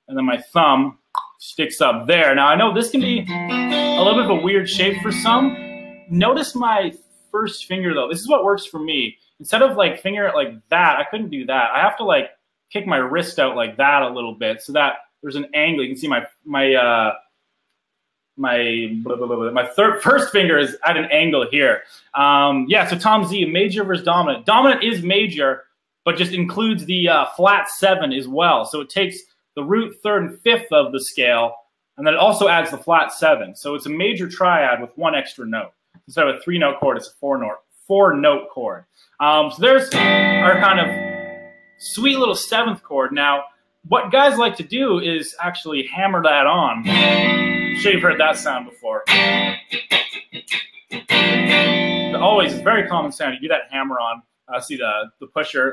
and then my thumb sticks up there. Now I know this can be a little bit of a weird shape for some. Notice my first finger though. This is what works for me. Instead of like finger it like that, I couldn't do that. I have to like kick my wrist out like that a little bit so that there's an angle. You can see my first finger is at an angle here. Yeah, so Tom Z, major versus dominant. Dominant is major, but just includes the flat 7 as well. So it takes the root, 3rd, and 5th of the scale, and then it also adds the flat 7. So it's a major triad with 1 extra note. Instead of a 3-note chord, it's a 4-note chord. So there's our kind of sweet little 7th chord. Now, what guys like to do is actually hammer that on. I'm sure you've heard that sound before. Always, it's a very common sound. You do that hammer on. See the pusher.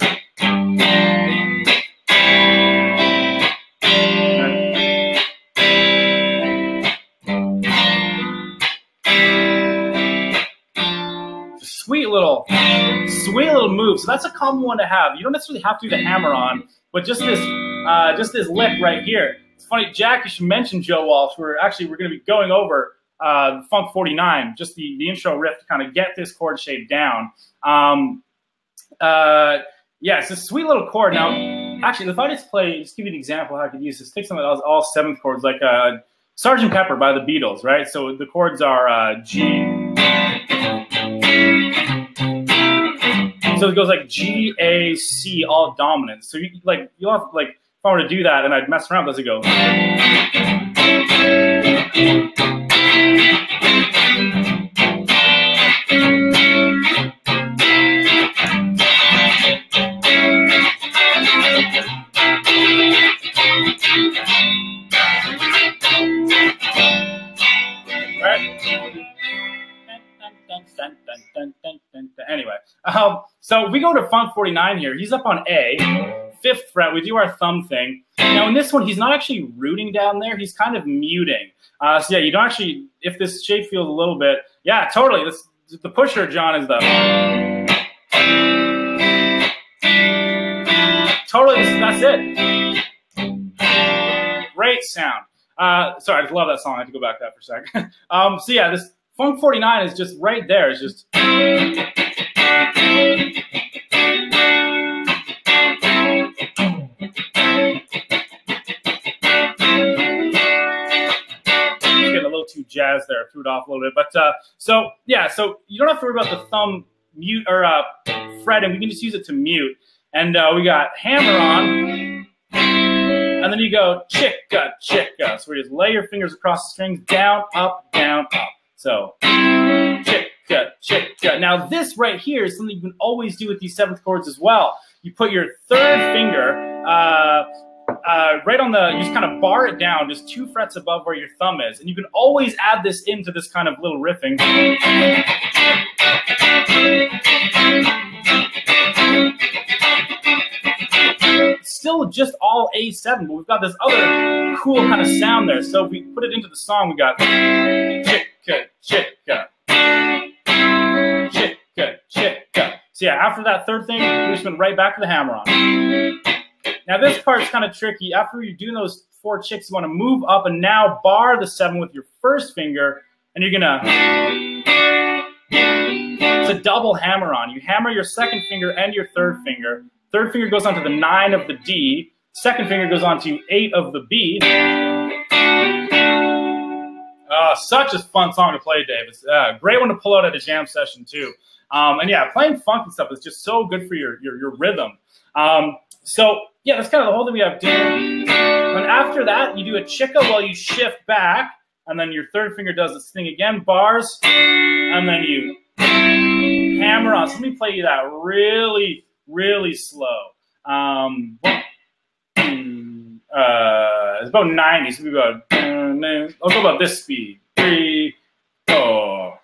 Sweet little move. So that's a common one to have. You don't necessarily have to do the hammer on, but just this lick right here. It's funny, Jack, you should mention Joe Walsh. We're going to be going over Funk 49, just the intro riff to kind of get this chord shape down. Yeah, it's a sweet little chord. Now, actually, if I just give you an example of how I could use this. Take something that was all 7th chords, like Sgt. Pepper by the Beatles, right? So the chords are G. So it goes like G, A, C, all dominant. So you'll have if I were to do that and I'd mess around, does it go? Anyway, so we go to Funk 49 here. He's up on A, 5th fret. We do our thumb thing. Now in this one, he's not actually rooting down there. He's kind of muting. So yeah, you don't actually, if this shape feels a little bit, yeah, totally. The pusher, John, is the, totally, that's it. Great sound. Sorry, I just love that song. I have to go back to that for a second. So yeah, this Funk 49 is just right there. It's just. Getting a little too jazzed there. Threw it off a little bit. But so yeah, so you don't have to worry about the thumb mute or fretting. We can just use it to mute. And we got hammer on. And then you go chicka, chicka. So we just lay your fingers across the strings, down, up, down, up. So chicka, chicka. Now this right here is something you can always do with these 7th chords as well. You put your 3rd finger right on you just kind of bar it down just 2 frets above where your thumb is. And you can always add this into this kind of little riffing. Still just all A7, but we've got this other cool kind of sound there. So if we put it into the song, we got chicka, chicka, chicka, chicka. So yeah, after that 3rd thing, we just went right back to the hammer on. Now this part's kind of tricky. After you're doing those 4 chicks, you want to move up and now bar the 7 with your 1st finger, and you're gonna. It's a double hammer on. You hammer your 2nd finger and your 3rd finger. 3rd finger goes onto the 9 of the D. 2nd finger goes onto 8 of the B. Such a fun song to play, Dave. It's a great one to pull out at a jam session too. And yeah, playing funk and stuff is just so good for your rhythm. So yeah, that's kind of the whole thing we have to do. And after that, you do a chicka while you shift back, and then your 3rd finger does its thing again, bars, and then you hammer on. So let me play you that really, really slow. It's about 90, so we go. I'll go about this speed. 3, 4.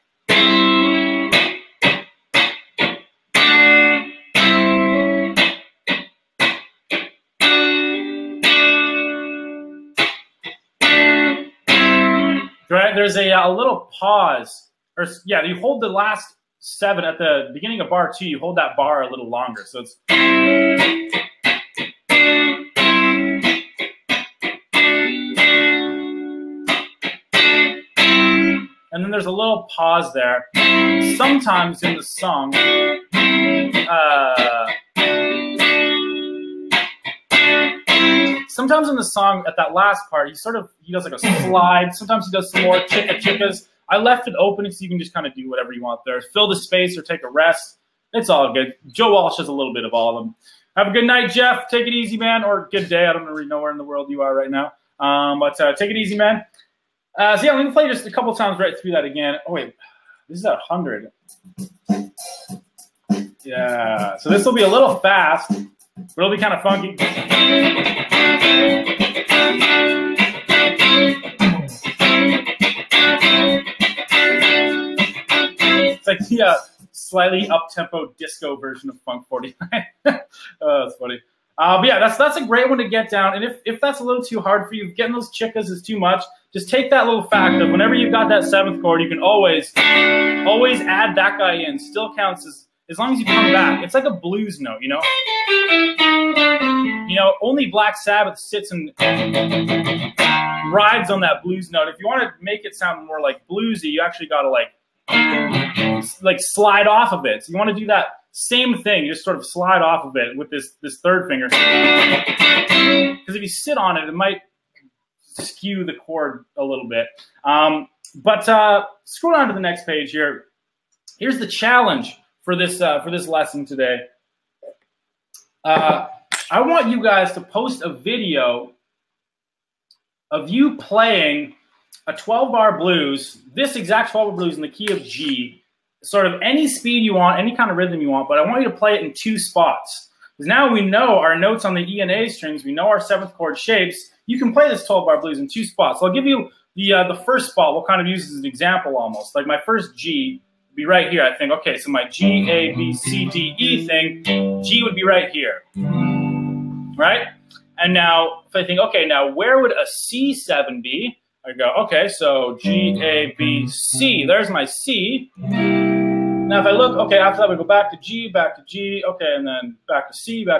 Right, there's a little pause, or yeah, you hold the last 7 at the beginning of bar 2. You hold that bar a little longer, so it's. And then there's a little pause there. Sometimes in the song, sometimes in the song at that last part, he does like a slide. Sometimes he does some more chickas. I left it open so you can just kind of do whatever you want there. Fill the space or take a rest. It's all good. Joe Walsh has a little bit of all of them. Have a good night, Jeff. Take it easy, man. Or good day. I don't really know where in the world you are right now. But take it easy, man. So yeah, I'm going to play just a couple times right through that again. Oh, wait. This is at 100. Yeah. So this will be a little fast, but it'll be kind of funky. It's like the slightly up-tempo disco version of Funk 49. Oh, that's funny. But yeah, that's a great one to get down. And if that's a little too hard for you, if getting those chickas is too much, just take that little fact of whenever you've got that 7th chord, you can always add that guy in. Still counts as long as you come back. It's like a blues note, you know? You know, only Black Sabbath sits and rides on that blues note. If you want to make it sound more like bluesy, you actually got to like slide off of it. So you want to do that same thing, just sort of slide off of it with this 3rd finger. Because if you sit on it, it might skew the chord a little bit. But scroll down to the next page here. Here's the challenge for this lesson today. I want you guys to post a video of you playing a 12-bar blues, this exact 12-bar blues in the key of G, sort of any speed you want, any kind of rhythm you want, but I want you to play it in 2 spots. Because now we know our notes on the E and A strings, we know our 7th chord shapes. You can play this 12-bar blues in 2 spots. So I'll give you the first spot. We'll kind of use as an example almost. Like my first G would be right here, I think. Okay, so my G, A, B, C, D, E thing, G would be right here. Right? And now, if I think, okay, now where would a C7 be? I go, okay, so G, A, B, C. There's my C. Now, if I look, okay, after that, we go back to G, okay, and then back to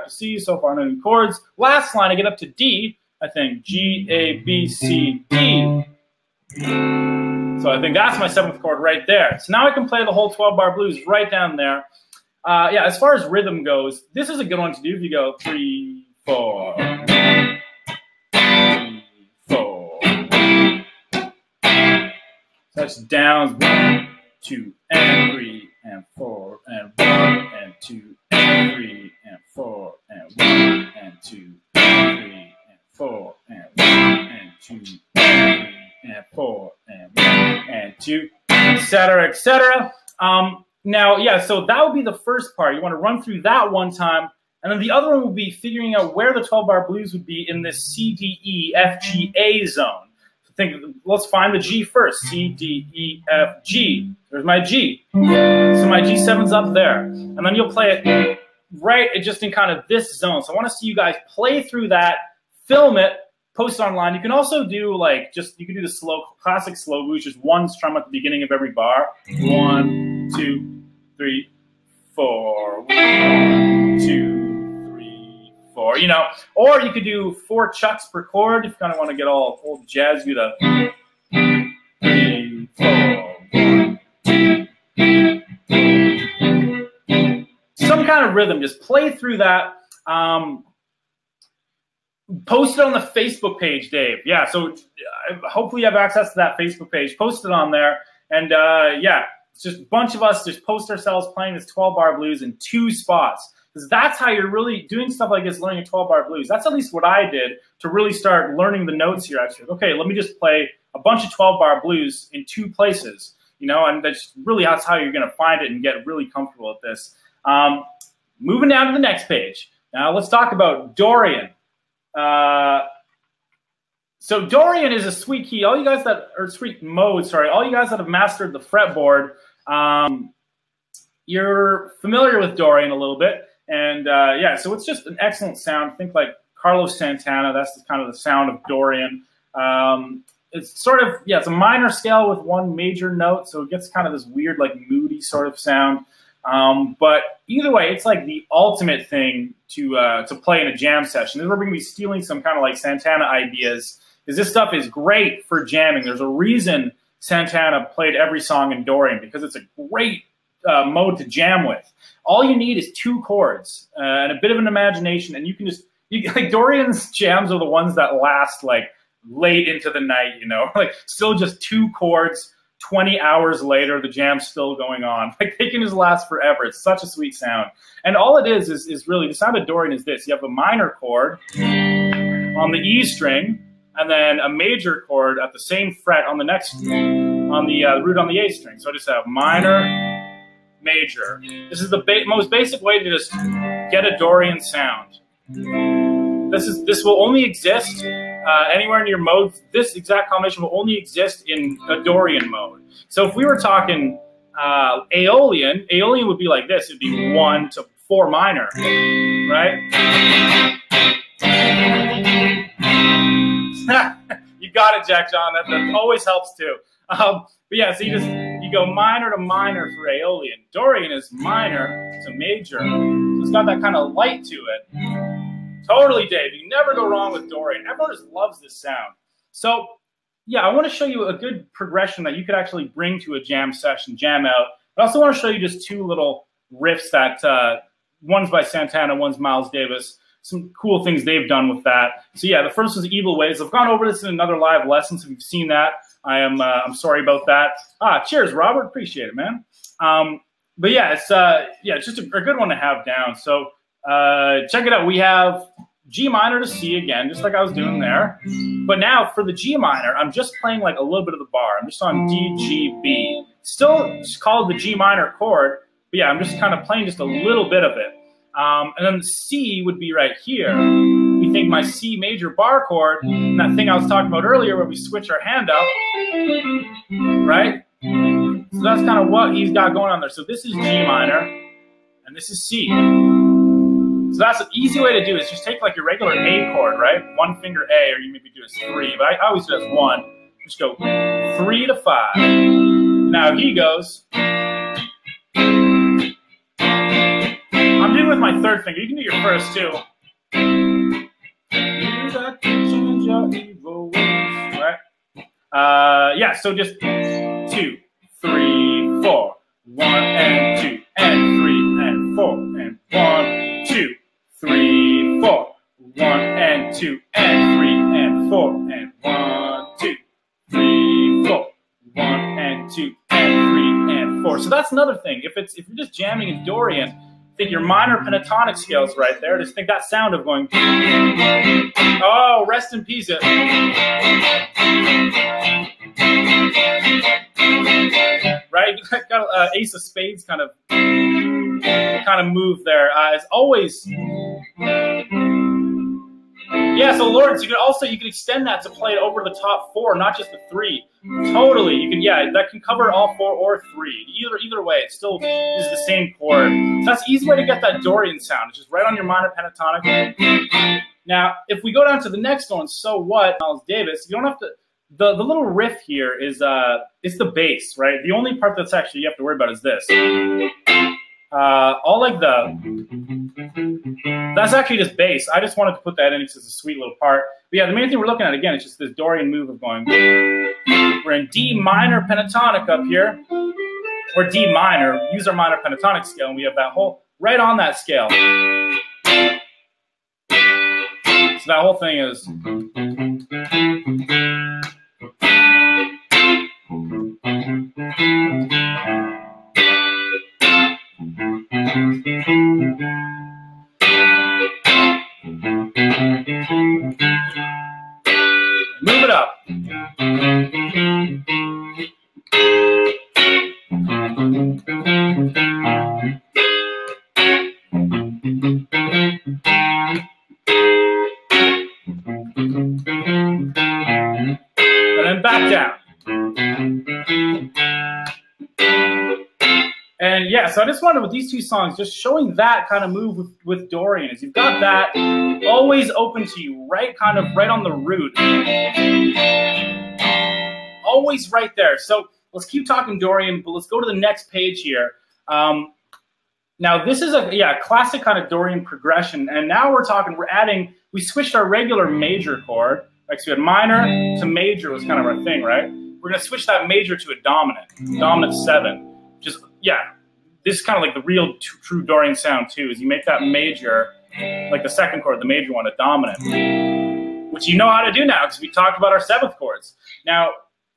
C, so far no new chords. Last line, I get up to D, I think G, A, B, C, D. So I think that's my 7th chord right there. So now I can play the whole 12-bar blues right down there. Yeah, as far as rhythm goes, this is a good one to do if you go 3, 4, 3, 4. That's downs 1, 2, and 3, and 4, and 1, and 2, and 3, and 4, and 1, and 2, and 3, and 4, and 1, and 2, and 3, and 4, and 1, and 2, etc., etc. Now, yeah, so that would be the first part. You want to run through that one time, and then the other one would be figuring out where the 12-bar blues would be in this C, D, E, F, G, A zone. Let's find the G first. C, D, E, F, G. There's my G. So my G7's up there. And then you'll play it right just in kind of this zone. So I want to see you guys play through that, film it, post it online. You can also do you can do the classic slow blues, just 1 strum at the beginning of every bar. 1, 2, 3, 4. 1, 2, 3, 4. You know, or you could do 4 chucks per chord if you kind of want to get all old jazz. You do 3, 4. 1, 2, 3. Some kind of rhythm. Just play through that. Post it on the Facebook page, Dave. Yeah, so hopefully you have access to that Facebook page. Post it on there. And yeah, it's just a bunch of us just post ourselves playing this 12-bar blues in 2 spots. Because that's how you're really doing stuff like this, learning a 12-bar blues. That's at least what I did to really start learning the notes here. Actually, okay, let me just play a bunch of 12-bar blues in 2 places. You know, and that's how you're going to find it and get really comfortable at this. Moving down to the next page. Now let's talk about Dorian. So Dorian is a sweet key. All you guys sweet mode, sorry. All you guys that have mastered the fretboard, you're familiar with Dorian a little bit. And yeah, so it's just an excellent sound. Think like Carlos Santana. That's kind of the sound of Dorian. It's sort of, yeah, it's a minor scale with 1 major note. So it gets kind of this weird, like moody sort of sound. But either way, it's like the ultimate thing to play in a jam session. This is where we're going to be stealing some kind of like Santana ideas, because this stuff is great for jamming. There's a reason Santana played every song in Dorian, because it's a great mode to jam with. All you need is 2 chords and a bit of an imagination, and you can like Dorian's jams are the ones that last like late into the night, you know, like still just 2 chords, 20 hours later, the jam's still going on. Like they can just last forever. It's such a sweet sound. And all it is really, the sound of Dorian is this. You have a minor chord on the E string, and then a major chord at the same fret on the next, on the root on the A string. So I just have minor, major. This is the most basic way to just get a Dorian sound. This will only exist anywhere in your modes. This exact combination will only exist in a Dorian mode. So if we were talking Aeolian would be like this. It'd be 1 to 4 minor, right? You got it, Jack John. That always helps too. But yeah, so you go minor to minor for Aeolian. Dorian is minor to major. So it's got that kind of light to it. Totally, Dave. You never go wrong with Dorian. Everyone just loves this sound. So, yeah, I want to show you a good progression that you could actually bring to a jam session, jam out. But I also want to show you just 2 little riffs that one's by Santana, one's Miles Davis. Some cool things they've done with that. So, yeah, the first was Evil Ways. I've gone over this in another live lesson, so if you've seen that, I'm sorry about that. Cheers, Robert. Appreciate it, man. But yeah, it's just a good one to have down. So. Check it out. We have G minor to C again, just like I was doing there. But now for the G minor, I'm just playing like a little bit of the bar. I'm just on D, G, B. Still called the G minor chord, but yeah, I'm just kind of playing just a little bit of it. And then the C would be right here. We think my C major bar chord, and that thing I was talking about earlier where we switch our hand up, right? So that's kind of what he's got going on there. So this is G minor, and this is C. So that's an easy way to do it. Is just take like your regular A chord, right? 1 finger A, or you maybe do a 3, but I always do it as 1. Just go 3 to 5. Now he goes. I'm doing with my 3rd finger. You can do your first too. You got to change your evil ways, right? Yeah, so just 2, 3, 4. 1 and 2 and 3 and 4 and 1, 2, 3, 4. 1 and 2 and 3 and 4 and 1, 2, 3, 4. 1 and 2 and 3 and 4. So that's another thing. If you're just jamming in Dorian, think your minor pentatonic scales right there. Just think that sound of going. Oh, rest in peace. Right, got Ace of Spades kind of move there. It's always. Yeah, so Lawrence, you can extend that to play it over the top 4, not just the 3. Totally, you can. Yeah, that can cover all 4 or 3. Either way, it still is the same chord. So that's the easy way to get that Dorian sound. It's just right on your minor pentatonic. Now, if we go down to the next one, So What, Miles Davis, you don't have to. The little riff here is it's the bass, right? The only part that's actually you have to worry about is this. All like that's actually just bass. I just wanted to put that in because it's a sweet little part. But yeah, the main thing we're looking at, again, is just this Dorian move of going. We're in D minor pentatonic up here, or D minor. Use our minor pentatonic scale, and we have that whole, right on that scale. So that whole thing is. Move it up. And then back down. And yeah, so I just wanted with these 2 songs, just showing that kind of move with Dorian. Is you've got that always open to you, right on the root. Always right there. So let's keep talking Dorian, but let's go to the next page here. Now this is a classic kind of Dorian progression, and now we switched our regular major chord. Like, so we had minor to major was kind of our thing, right? We're gonna switch that major to a dominant 7. Just, yeah, this is kind of like the real true Dorian sound too, is you make that major like the second chord, the major one, a dominant, which you know how to do now because we talked about our seventh chords. Now,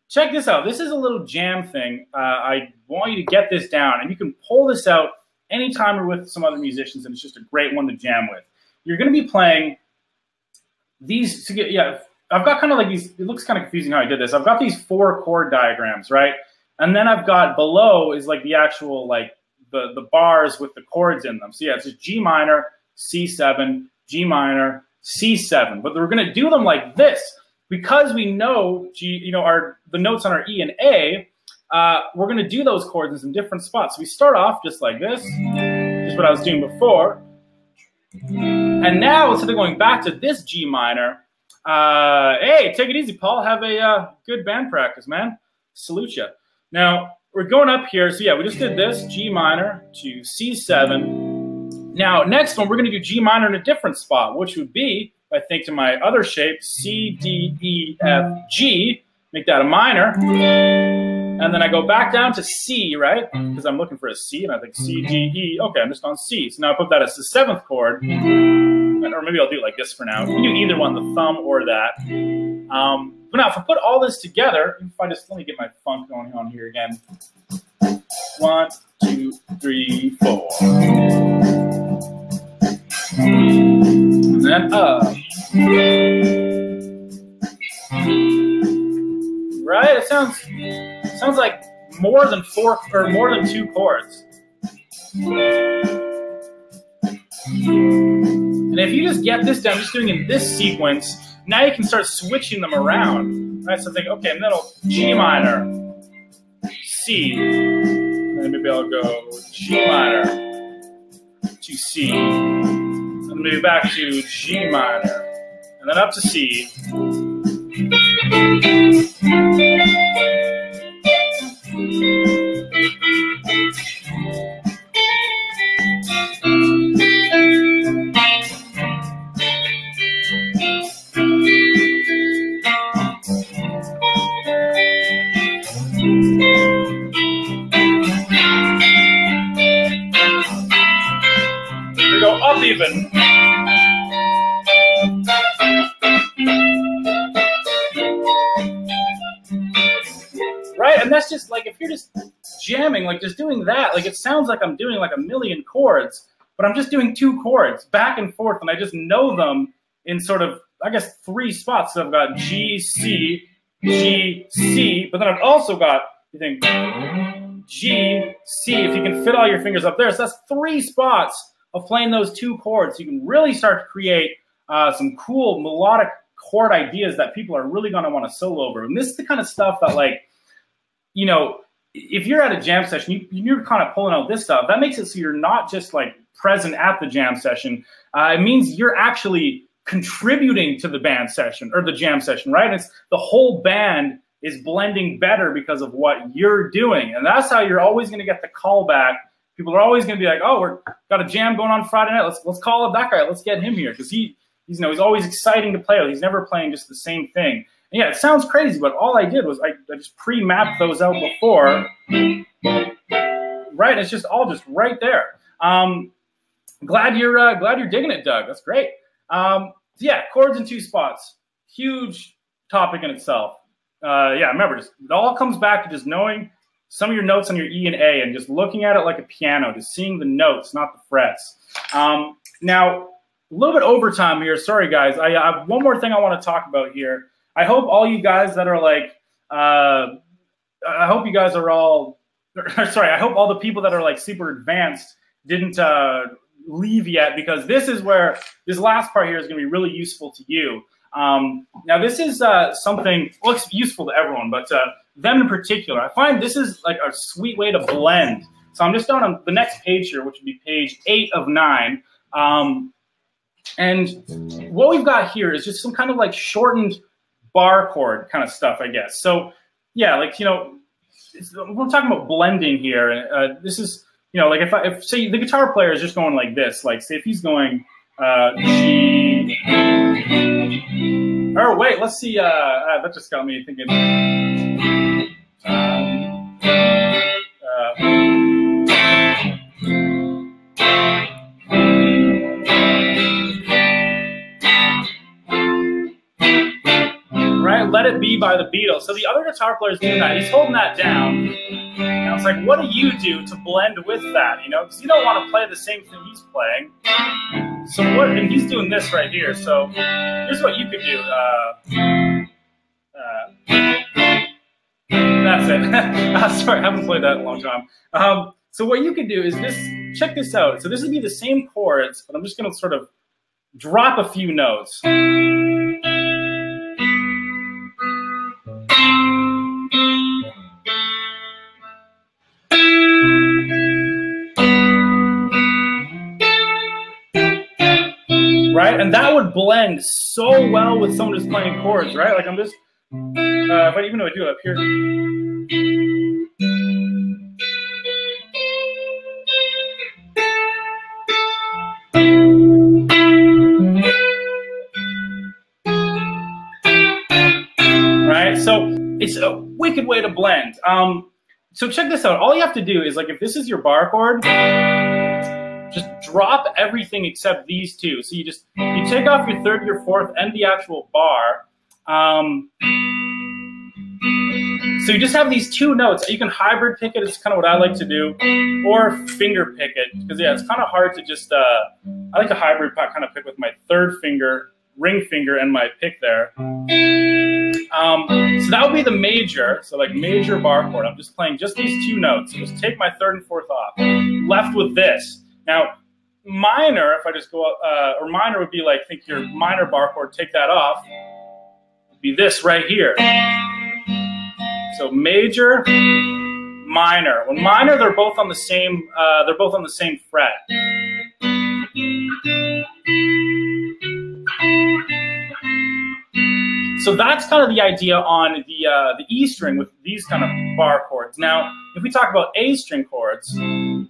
check this out. This is a little jam thing. I want you to get this down, and you can pull this out anytime you're with some other musicians, and it's just a great one to jam with. You're going to be playing these, I've got kind of like these, it looks kind of confusing how I did this. I've got these 4 chord diagrams, right? And then I've got below is like the actual, like the bars with the chords in them. So yeah, it's just G minor, C7, G minor, C7. But we're going to do them like this because we know the notes on our E and A. We're going to do those chords in some different spots. So we start off just like this, just what I was doing before. And now, instead of going back to this G minor, hey, take it easy, Paul. Have a good band practice, man. Salute you. Now, we're going up here. So, yeah, we just did this, G minor to C7. Now, next one, we're going to do G minor in a different spot, which would be, if I think to my other shape, C, D, E, F, G. Make that a minor. And then I go back down to C, right? Because I'm looking for a C, and I think C, D, E. Okay, I'm just on C. So now I put that as the 7th chord. Or maybe I'll do it like this for now. You can do either one, the thumb or that. But now, if I put all this together, if I just, let me get my funk going on here again. 1, 2, 3, 4. And then up. Right? It sounds like more than 4 or more than 2 chords. And if you just get this down, just doing it in this sequence, now you can start switching them around. Right? So think, okay, middle G minor, C, and then maybe I'll go G minor to C, and then maybe back to G minor, and then up to C. We go up even. Right? And that's just like, if you're just jamming, like just doing that, like it sounds like I'm doing like a million chords, but I'm just doing 2 chords back and forth, and I just know them in sort of, I guess, 3 spots. So I've got G, C, G, C, but then I've also got, you think, G, C, if you can fit all your fingers up there. So that's 3 spots of playing those 2 chords. You can really start to create some cool melodic chord ideas that people are really going to want to solo over. And this is the kind of stuff that, like, you know, if you're at a jam session, you're kind of pulling out this stuff. That makes it so you're not just like present at the jam session. It means you're actually contributing to the band session or the jam session, right? It's the whole band is blending better because of what you're doing. And that's how you're always going to get the call back. People are always going to be like, oh, we've got a jam going on Friday night. Let's call up that guy. Let's get him here. Because he's always exciting to play with. He's never playing just the same thing. And yeah, it sounds crazy, but all I did was I just pre-mapped those out before. Right? It's just all just right there. Glad you're digging it, Doug. That's great. Yeah, chords in 2 spots. Huge topic in itself. Yeah, remember, it all comes back to just knowing some of your notes on your E and A and just looking at it like a piano, just seeing the notes, not the frets. Now, a little bit overtime here. Sorry, guys. I have one more thing I want to talk about here. I hope all you guys that are like, I hope you guys are all, sorry, I hope all the people that are like super advanced didn't leave yet, because this is where this last part here is going to be really useful to you. Now, this is something, well, it's useful to everyone, but them in particular. I find this is like a sweet way to blend. So I'm just on the next page here, which would be page 8 of 9. And what we've got here is just some kind of like shortened bar chord kind of stuff, I guess. So yeah, like, you know, we're talking about blending here. This is, you know, like if say the guitar player is just going like this, like say if he's going G, or wait, let's see, that just got me thinking. Boogie by the Beatles. So the other guitar player is doing that. He's holding that down. And I was like, what do you do to blend with that? You know, because you don't want to play the same thing he's playing. So what? And he's doing this right here. So here's what you could do. That's it. Sorry, I haven't played that in a long time. So what you could do is this. Check this out. So this would be the same chords, but I'm just going to sort of drop a few notes. Right? And that would blend so well with someone just playing chords, right? Like I'm just, but even though I do it up here. Right? So it's a wicked way to blend. So check this out. All you have to do is, like, if this is your bar chord, just drop everything except these two. So you take off your third, your fourth, and the actual bar. So you just have these two notes. You can hybrid pick it. It's kind of what I like to do, or finger pick it, because yeah, it's kind of hard to just. I like a hybrid kind of pick with my third finger, ring finger, and my pick there. So that would be the major. So like major bar chord. I'm just playing just these two notes. So just take my third and fourth off. Left with this. Now, minor, if I just go up, or minor would be like, think your minor bar chord, take that off, would be this right here. So major, minor. When minor, they're both on the same, fret. So that's kind of the idea on the E string with these kind of bar chords. Now, if we talk about A string chords, it'd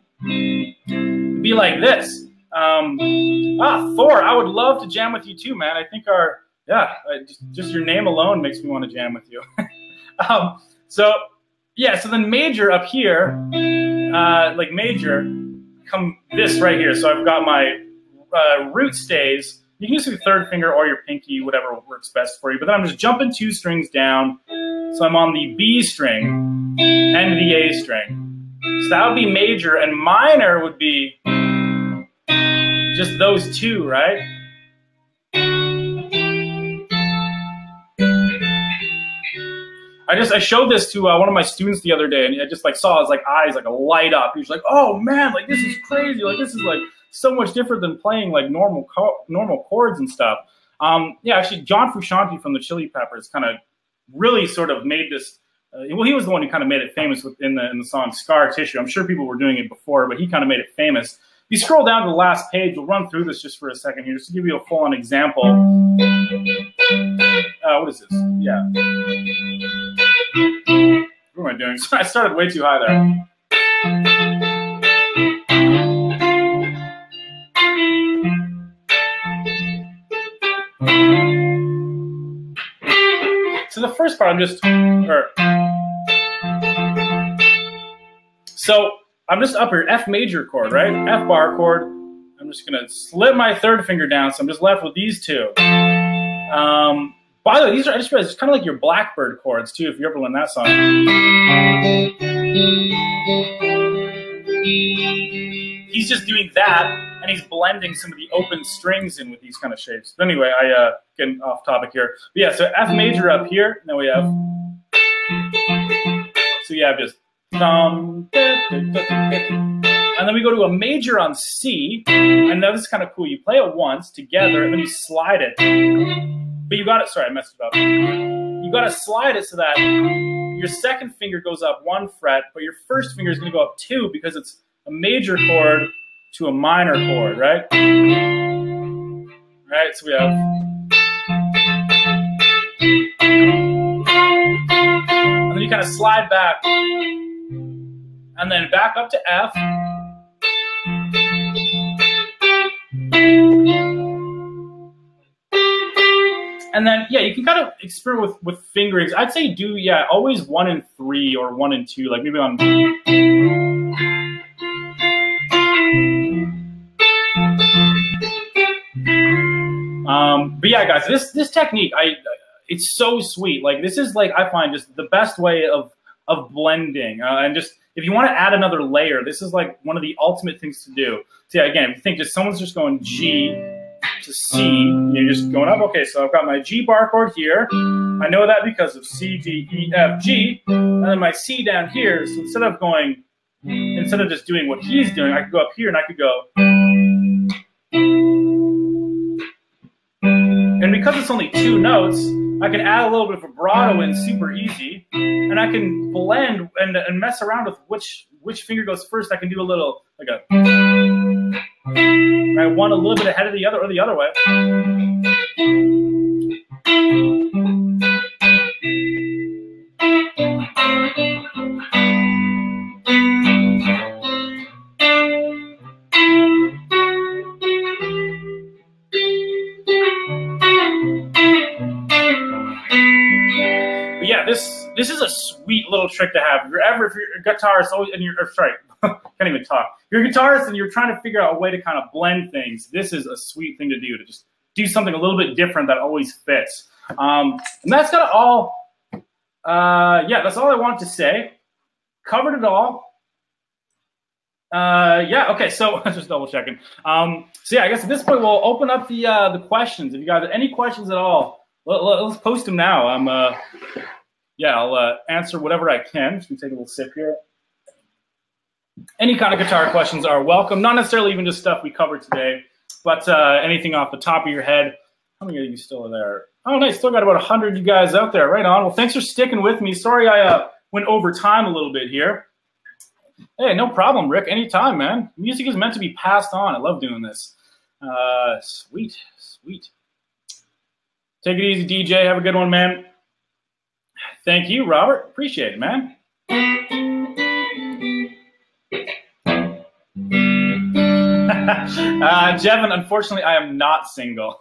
be like this. Thor, I would love to jam with you too, man. I think just your name alone makes me want to jam with you. So then major up here, like major, come this right here. So I've got my root stays. You can use your third finger or your pinky, whatever works best for you. But then I'm just jumping two strings down. So I'm on the B string and the A string. So that would be major, and minor would be just those two, right? I showed this to one of my students the other day, and I just like saw his like eyes like light up. He was like, "Oh man, like this is crazy! Like this is like so much different than playing like normal chords and stuff." Actually, John Frusciante from the Chili Peppers kind of really sort of made this. Well, he was the one who kind of made it famous in the song "Scar Tissue." I'm sure people were doing it before, but he kind of made it famous. If you scroll down to the last page, we'll run through this just for a second here, just to give you a full-on example. What is this? Yeah. What am I doing? I started way too high there. So the first part, I'm just up here, F major chord, right? F bar chord. I'm just gonna slip my third finger down, so I'm just left with these two. By the way, these are, I just realized, it's kind of like your Blackbird chords too, if you ever learn that song. He's just doing that, and he's blending some of the open strings in with these kind of shapes. But anyway, getting off topic here. But yeah, so F major up here, now we have, so you have just thumb, and then we go to a major on C, and now this is kind of cool. You play it once together, and then you slide it. But you got it, sorry, I messed it up. You got to slide it so that your second finger goes up one fret, but your first finger is going to go up two because it's a major chord to a minor chord, right? Right, so we have. And then you kind of slide back. And then back up to F. And then, yeah, you can kind of experiment with fingerings. I'd say do, always 1 and 3 or 1 and 2, like maybe on. But yeah, guys, this technique, it's so sweet. Like this is like, I find just the best way of blending. And just, if you want to add another layer, this is like one of the ultimate things to do. So yeah, again, if you think just someone's just going G to C, you're just going up. Okay, so I've got my G bar chord here. I know that because of C, D, E, F, G, and then my C down here. So instead of just doing what he's doing, I could go up here and I could go. And because it's only 2 notes, I can add a little bit of vibrato in super easy, and I can blend and mess around with which finger goes first. I can do a little, like a, I want a little bit ahead of the other or the other way. This is a sweet little trick to have. If you're a guitarist, can't even talk. If you're a guitarist and you're trying to figure out a way to kind of blend things, this is a sweet thing to do, to just do something a little bit different that always fits. And that's kind of all. Yeah, that's all I wanted to say. Covered it all. Yeah, okay, so just double checking. So yeah, I guess at this point we'll open up the questions. If you guys have any questions at all, let's post them now. Yeah, I'll answer whatever I can. Just gonna take a little sip here. Any kind of guitar questions are welcome. Not necessarily even just stuff we covered today, but anything off the top of your head. How many of you still are there? Oh, nice. Still got about 100 of you guys out there. Right on. Well, thanks for sticking with me. Sorry I went over time a little bit here. Hey, no problem, Rick. Anytime, man. Music is meant to be passed on. I love doing this. Sweet, sweet. Take it easy, DJ. Have a good one, man. Thank you, Robert. Appreciate it, man. Jevin, unfortunately, I am not single.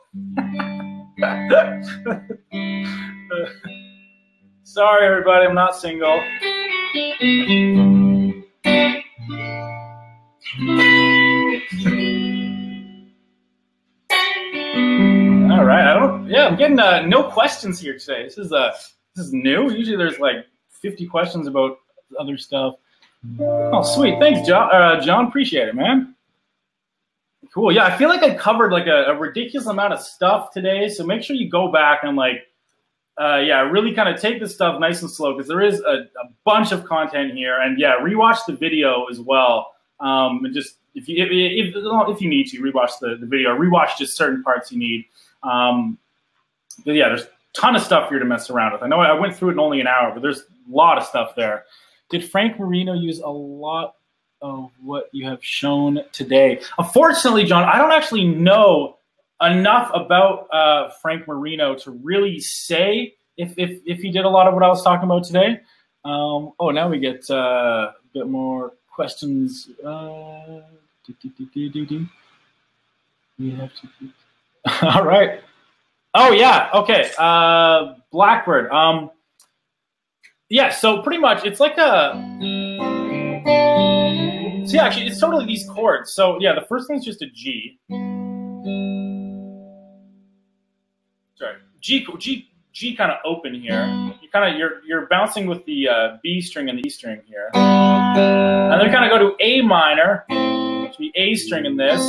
Sorry, everybody, I'm not single. All right, I'm getting no questions here today. This is new. Usually there's like 50 questions about other stuff. Oh, sweet. Thanks, John. John, appreciate it, man. Cool. Yeah, I feel like I covered like a ridiculous amount of stuff today. So make sure you go back and yeah, really kind of take this stuff nice and slow, because there is a bunch of content here. And yeah, rewatch the video as well. And just if you need to rewatch the video, rewatch just certain parts you need. But yeah, there's a ton of stuff here to mess around with. I know I went through it in only an hour, but there's a lot of stuff there. Did Frank Marino use a lot of what you have shown today? Unfortunately, John, I don't actually know enough about Frank Marino to really say if he did a lot of what I was talking about today. Oh, now we get a bit more questions. We have to. All right. Oh yeah. Okay. Blackbird. Yeah. So pretty much, it's like a. So yeah, actually, it's totally these chords. So yeah, the first one's just a G. Sorry, G kind of open here. You're bouncing with the B string and the E string here, and then kind of go to A minor, which would be A string in this.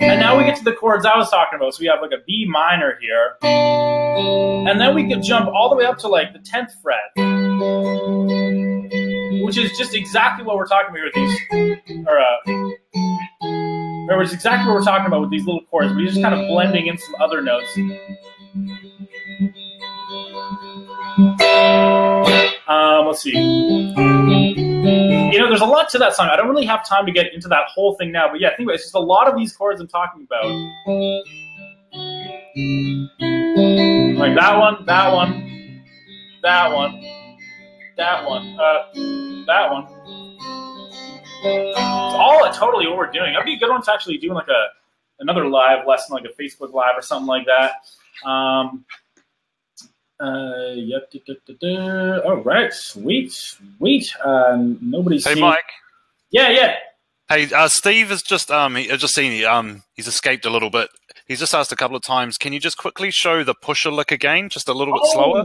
And now we get to the chords I was talking about. So we have like a B minor here. And then we can jump all the way up to like the 10th fret. Which is just exactly what we're talking about with these, which is exactly what we're talking about with these little chords. We're just kind of blending in some other notes. Let's see. You know, there's a lot to that song. I don't really have time to get into that whole thing now, but yeah, think about it. It's just a lot of these chords I'm talking about. Like that one, that one, that one, that one, that one. It's all totally what we're doing. That'd be a good one to actually do like another live lesson, like a Facebook Live or something like that. Yep. All right, sweet. Nobody's. Hey, Mike. Yeah. Hey, Steve has just I just seen he's escaped a little bit. He's just asked a couple of times, can you just quickly show the pusher lick again, just a little bit slower?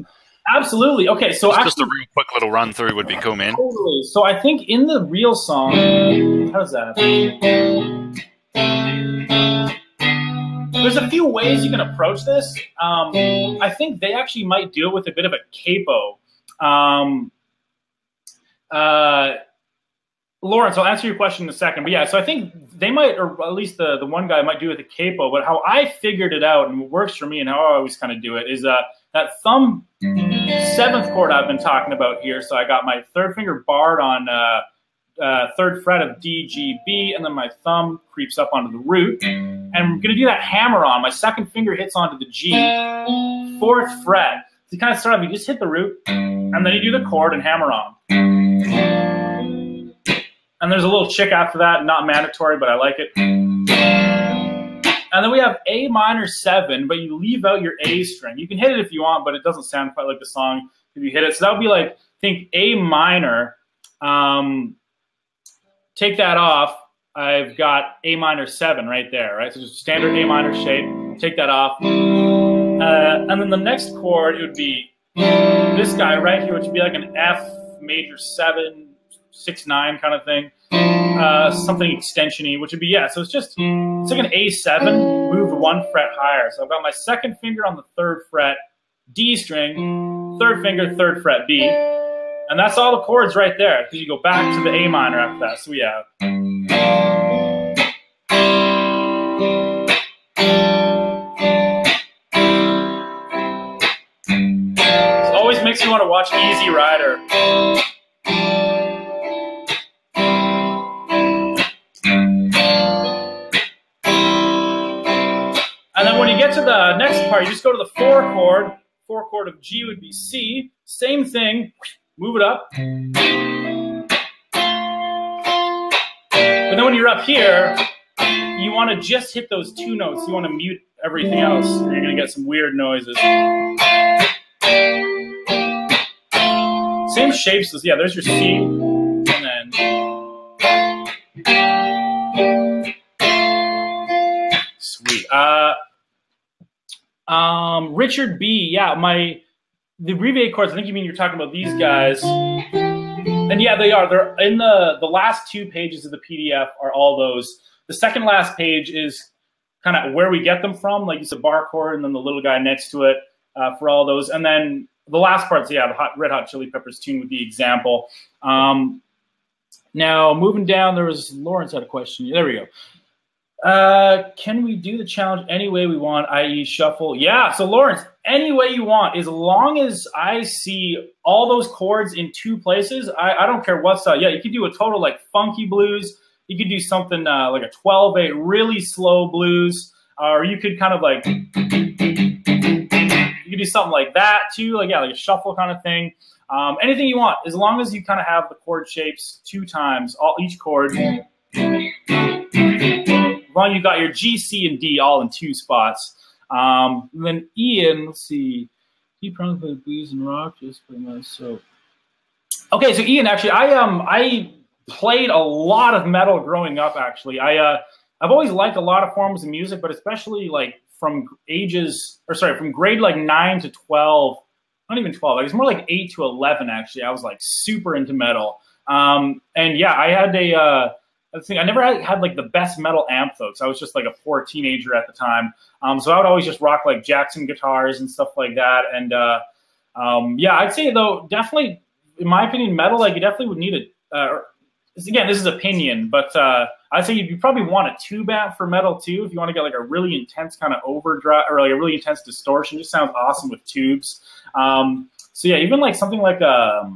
Absolutely. Okay, so just a real quick little run through would be cool, man. Totally. So I think in the real song, how does that? There's a few ways you can approach this. I think they actually might do it with a bit of a capo. Lawrence, I'll answer your question in a second. But yeah, so I think they might, or at least the one guy might do it with a capo. But how I figured it out and what works for me and how I always kind of do it is that thumb 7th chord I've been talking about here. So I got my 3rd finger barred on 3rd fret of D, G, B, and then my thumb creeps up onto the root. And I'm going to do that hammer on. My 2nd finger hits onto the G, 4th fret. So you kind of start off, you just hit the root, and then you do the chord and hammer on. And there's a little chick after that, not mandatory, but I like it. And then we have A minor 7, but you leave out your A string. You can hit it if you want, but it doesn't sound quite like the song if you hit it. So that would be like, think A minor, take that off. I've got A minor 7 right there, right? So just standard A minor shape, take that off. And then the next chord, it would be this guy right here, which would be like an F major 7, 6, 9 kind of thing. Something extension-y, which would be, yeah, so it's like an A7 moved 1 fret higher. So I've got my 2nd finger on the 3rd fret, D string, 3rd finger, 3rd fret, B. And that's all the chords right there, because you go back to the A minor after that. So we have. It always makes me want to watch Easy Rider. And then when you get to the next part, you just go to the 4 chord. 4 chord of G would be C. Same thing. Move it up. But then when you're up here, you want to just hit those 2 notes. You want to mute everything else, or you're going to get some weird noises. Same shapes as, yeah, there's your C. And then. Sweet. Richard B. Yeah, the abbreviated chords. I think you mean you're talking about these guys. And yeah, they are. They're in the last 2 pages of the PDF are all those. The second last page is kind of where we get them from, like it's a bar chord, and then the little guy next to it for all those. And then the last part's, yeah, the Red Hot Chili Peppers tune with the example. Now moving down, there was Lawrence had a question. There we go. Can we do the challenge any way we want, i.e. shuffle? Yeah, so Lawrence, any way you want, as long as I see all those chords in 2 places, I don't care what style. Yeah, you could do a total like funky blues. You could do something like a 12/8 really slow blues, or you could kind of like, you could do something like that too, like, yeah, like a shuffle kind of thing. Anything you want, as long as you kind of have the chord shapes 2 times, each chord. Well, you got your G, C, and D all in 2 spots. And then Ian, let's see, he probably played blues and rock just pretty much. So, okay, so Ian, actually, I played a lot of metal growing up. Actually, I've always liked a lot of forms of music, but especially like from grade like 9 to 12, not even 12. Like it's more like 8 to 11. Actually, I was like super into metal. And yeah, I had I never had like the best metal amp though, because I was just like a poor teenager at the time. So I would always just rock like Jackson guitars and stuff like that. And yeah, I'd say though, definitely, in my opinion, metal, like you definitely would need again, this is opinion, but I'd say you probably want a tube amp for metal too, if you want to get like a really intense kind of overdrive or like a really intense distortion. It just sounds awesome with tubes. So yeah, even like something like a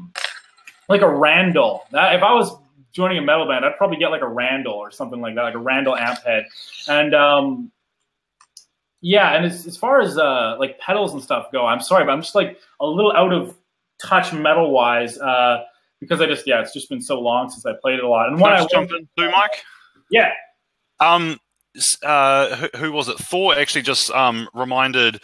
Randall. If I was joining a metal band, I'd probably get like a Randall or something like that, like a Randall amp head. And yeah, and as far as like pedals and stuff go, I'm sorry, but I'm just like a little out of touch metal wise because it's just been so long since I played it a lot. And when I jump in too, Mike? Yeah. Who was it? Thor actually just reminded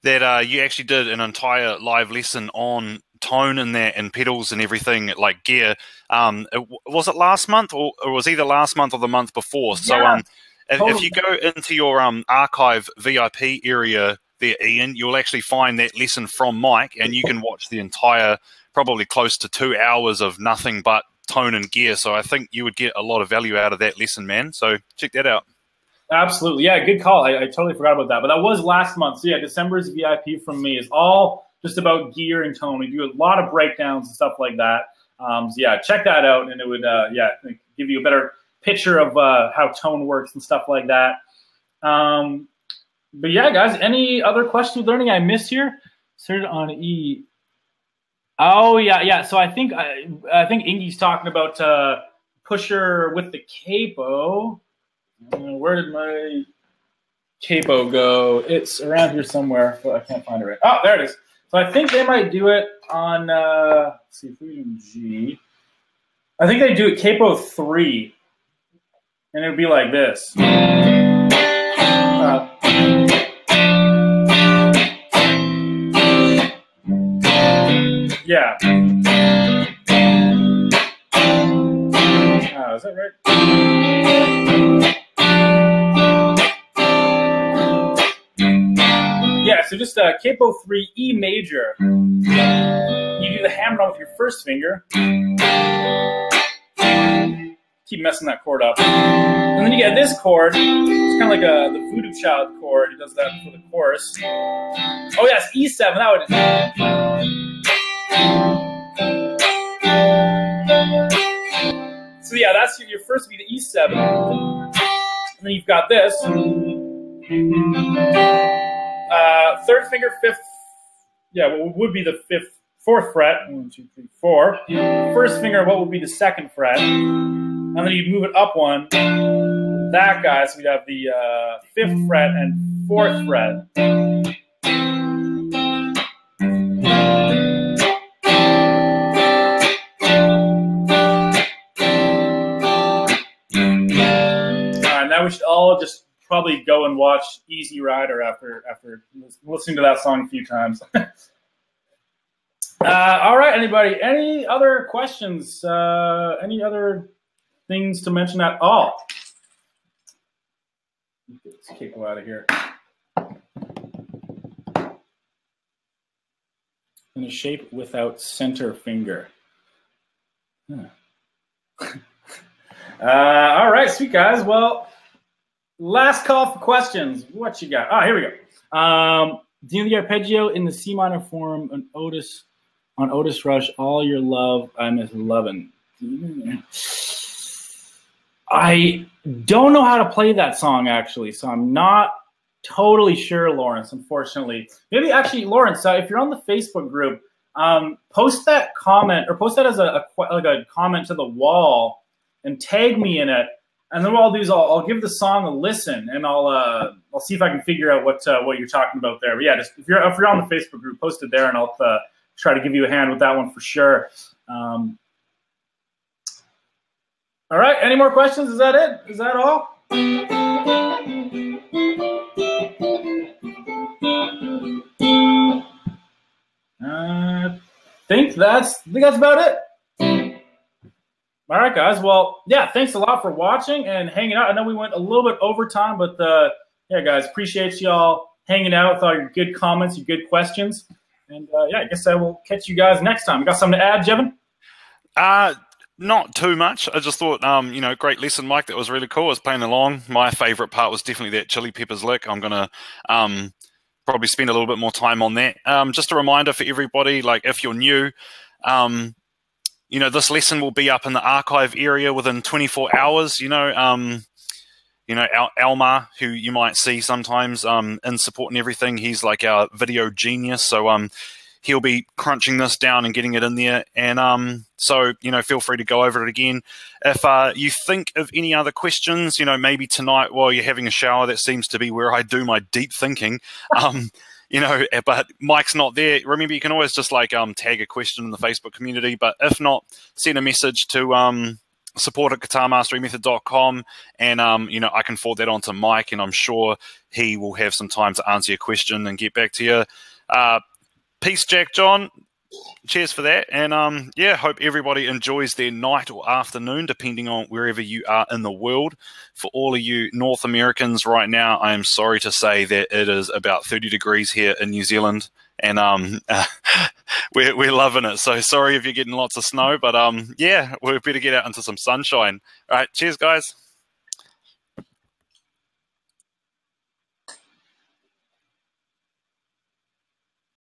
that you actually did an entire live lesson on tone and that and pedals and everything like gear. Was it last month or it was either last month or the month before? So yeah. If you go into your archive VIP area there, Ian, you'll actually find that lesson from Mike, and you can watch the entire, probably close to 2 hours of nothing but tone and gear. So I think you would get a lot of value out of that lesson, man. So check that out. Absolutely. Yeah, good call. I totally forgot about that. But that was last month. So yeah, December's VIP from me is all just about gear and tone. We do a lot of breakdowns and stuff like that. So yeah, check that out, and it would give you a better picture of how tone works and stuff like that. But yeah, guys, any other questions or anything I missed here? Started on E. Oh yeah. So I think Ingy's talking about pusher with the capo. Where did my capo go? It's around here somewhere, but I can't find it right. Oh, there it is. So I think they might do it on, let's see, if we're in G. I think they do it capo 3, and it would be like this. Yeah. Is that right? Yeah, so just capo 3, E major. You do the hammer on with your first finger. Keep messing that chord up. And then you get this chord. It's kind of like the Voodoo Child chord. He does that for the chorus. Oh, yeah, it's E7. That would. So, yeah, that's your first beat, the E7. And then you've got this. Third finger, fifth. Yeah, what would be the fourth fret? 1, 2, 3, 4. First finger, what would be the second fret? And then you move it up one. That guy, so we'd have the 5th fret and 4th fret. Now we should all just probably go and watch Easy Rider after listening to that song a few times. All right, anybody? Any other questions? Any other things to mention at all? Let's capo out of here. In a shape without center finger. All right, sweet guys. Well, last call for questions. What you got? Oh, here we go. Do you think arpeggio in the C minor form on Otis Rush? All your love, I miss lovin'. I don't know how to play that song actually, so I'm not totally sure, Lawrence. Unfortunately, maybe actually, Lawrence, if you're on the Facebook group, post that comment or post that as a comment to the wall and tag me in it. And then what I'll do is I'll give the song a listen, and I'll see if I can figure out what you're talking about there. But yeah, just if you're on the Facebook group, post it there, and I'll try to give you a hand with that one for sure. All right, any more questions? Is that it? Is that all? I think that's about it. All right, guys. Well, yeah, thanks a lot for watching and hanging out. I know we went a little bit over time, but yeah, guys, appreciate y'all hanging out with all your good comments, your good questions. And yeah, I guess I will catch you guys next time. You got something to add, Jevin? Not too much. I just thought, great lesson, Mike. That was really cool. I was playing along. My favorite part was definitely that Chili Peppers lick. I'm going to probably spend a little bit more time on that. Just a reminder for everybody, like if you're new, this lesson will be up in the archive area within 24 hours. Almar, who you might see sometimes in support and everything, he's like our video genius. So he'll be crunching this down and getting it in there. And so, feel free to go over it again. If you think of any other questions, maybe tonight while you're having a shower, that seems to be where I do my deep thinking. But Mike's not there. Remember, you can always just tag a question in the Facebook community. But if not, send a message to support@guitarmasterymethod.com, and I can forward that on to Mike, and I'm sure he will have some time to answer your question and get back to you. Peace, Jack John. cheers for that. And yeah, hope everybody enjoys their night or afternoon, depending on wherever you are in the world. For all of you North Americans right now, I am sorry to say that it is about 30 degrees here in New Zealand. And we're loving it. So sorry if you're getting lots of snow, but yeah, we better get out into some sunshine. All right, cheers, guys.